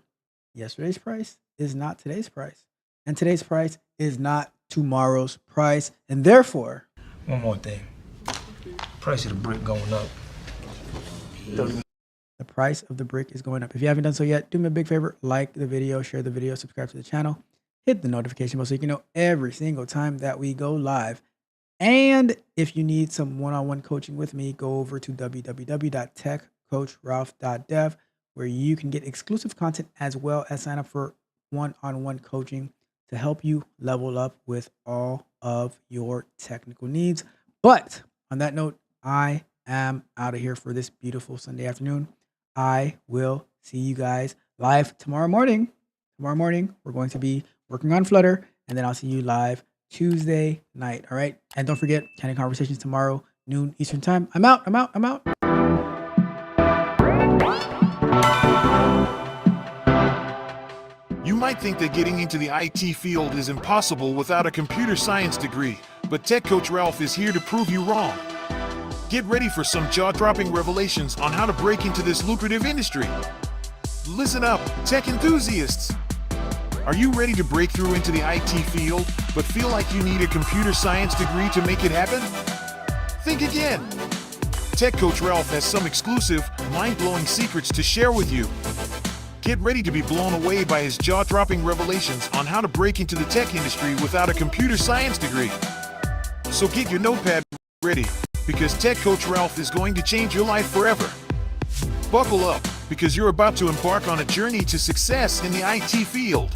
[SPEAKER 3] yesterday's price is not today's price. And today's price is not tomorrow's price. And therefore...
[SPEAKER 6] One more thing. Price of the brick going up.
[SPEAKER 3] The price of the brick is going up. If you haven't done so yet, do me a big favor. Like the video, share the video, subscribe to the channel. Hit the notification bell so you can know every single time that we go live. And if you need some one-on-one coaching with me, go over to www.techcoachralph.dev, where you can get exclusive content as well as sign up for one-on-one coaching to help you level up with all of your technical needs. But on that note, I am out of here for this beautiful Sunday afternoon. I will see you guys live tomorrow morning. Tomorrow morning, we're going to be working on Flutter, and then I'll see you live Tuesday night. All right. And don't forget, Candid Conversations tomorrow, noon Eastern time. I'm out.
[SPEAKER 1] You might think that getting into the IT field is impossible without a computer science degree, but Tech Coach Ralph is here to prove you wrong. Get ready for some jaw-dropping revelations on how to break into this lucrative industry. Listen up, tech enthusiasts. Are you ready to break through into the IT field, but feel like you need a computer science degree to make it happen? Think again. Tech Coach Ralph has some exclusive, mind-blowing secrets to share with you. Get ready to be blown away by his jaw-dropping revelations on how to break into the tech industry without a computer science degree. So get your notepad ready, because Tech Coach Ralph is going to change your life forever. Buckle up, because you're about to embark on a journey to success in the IT field.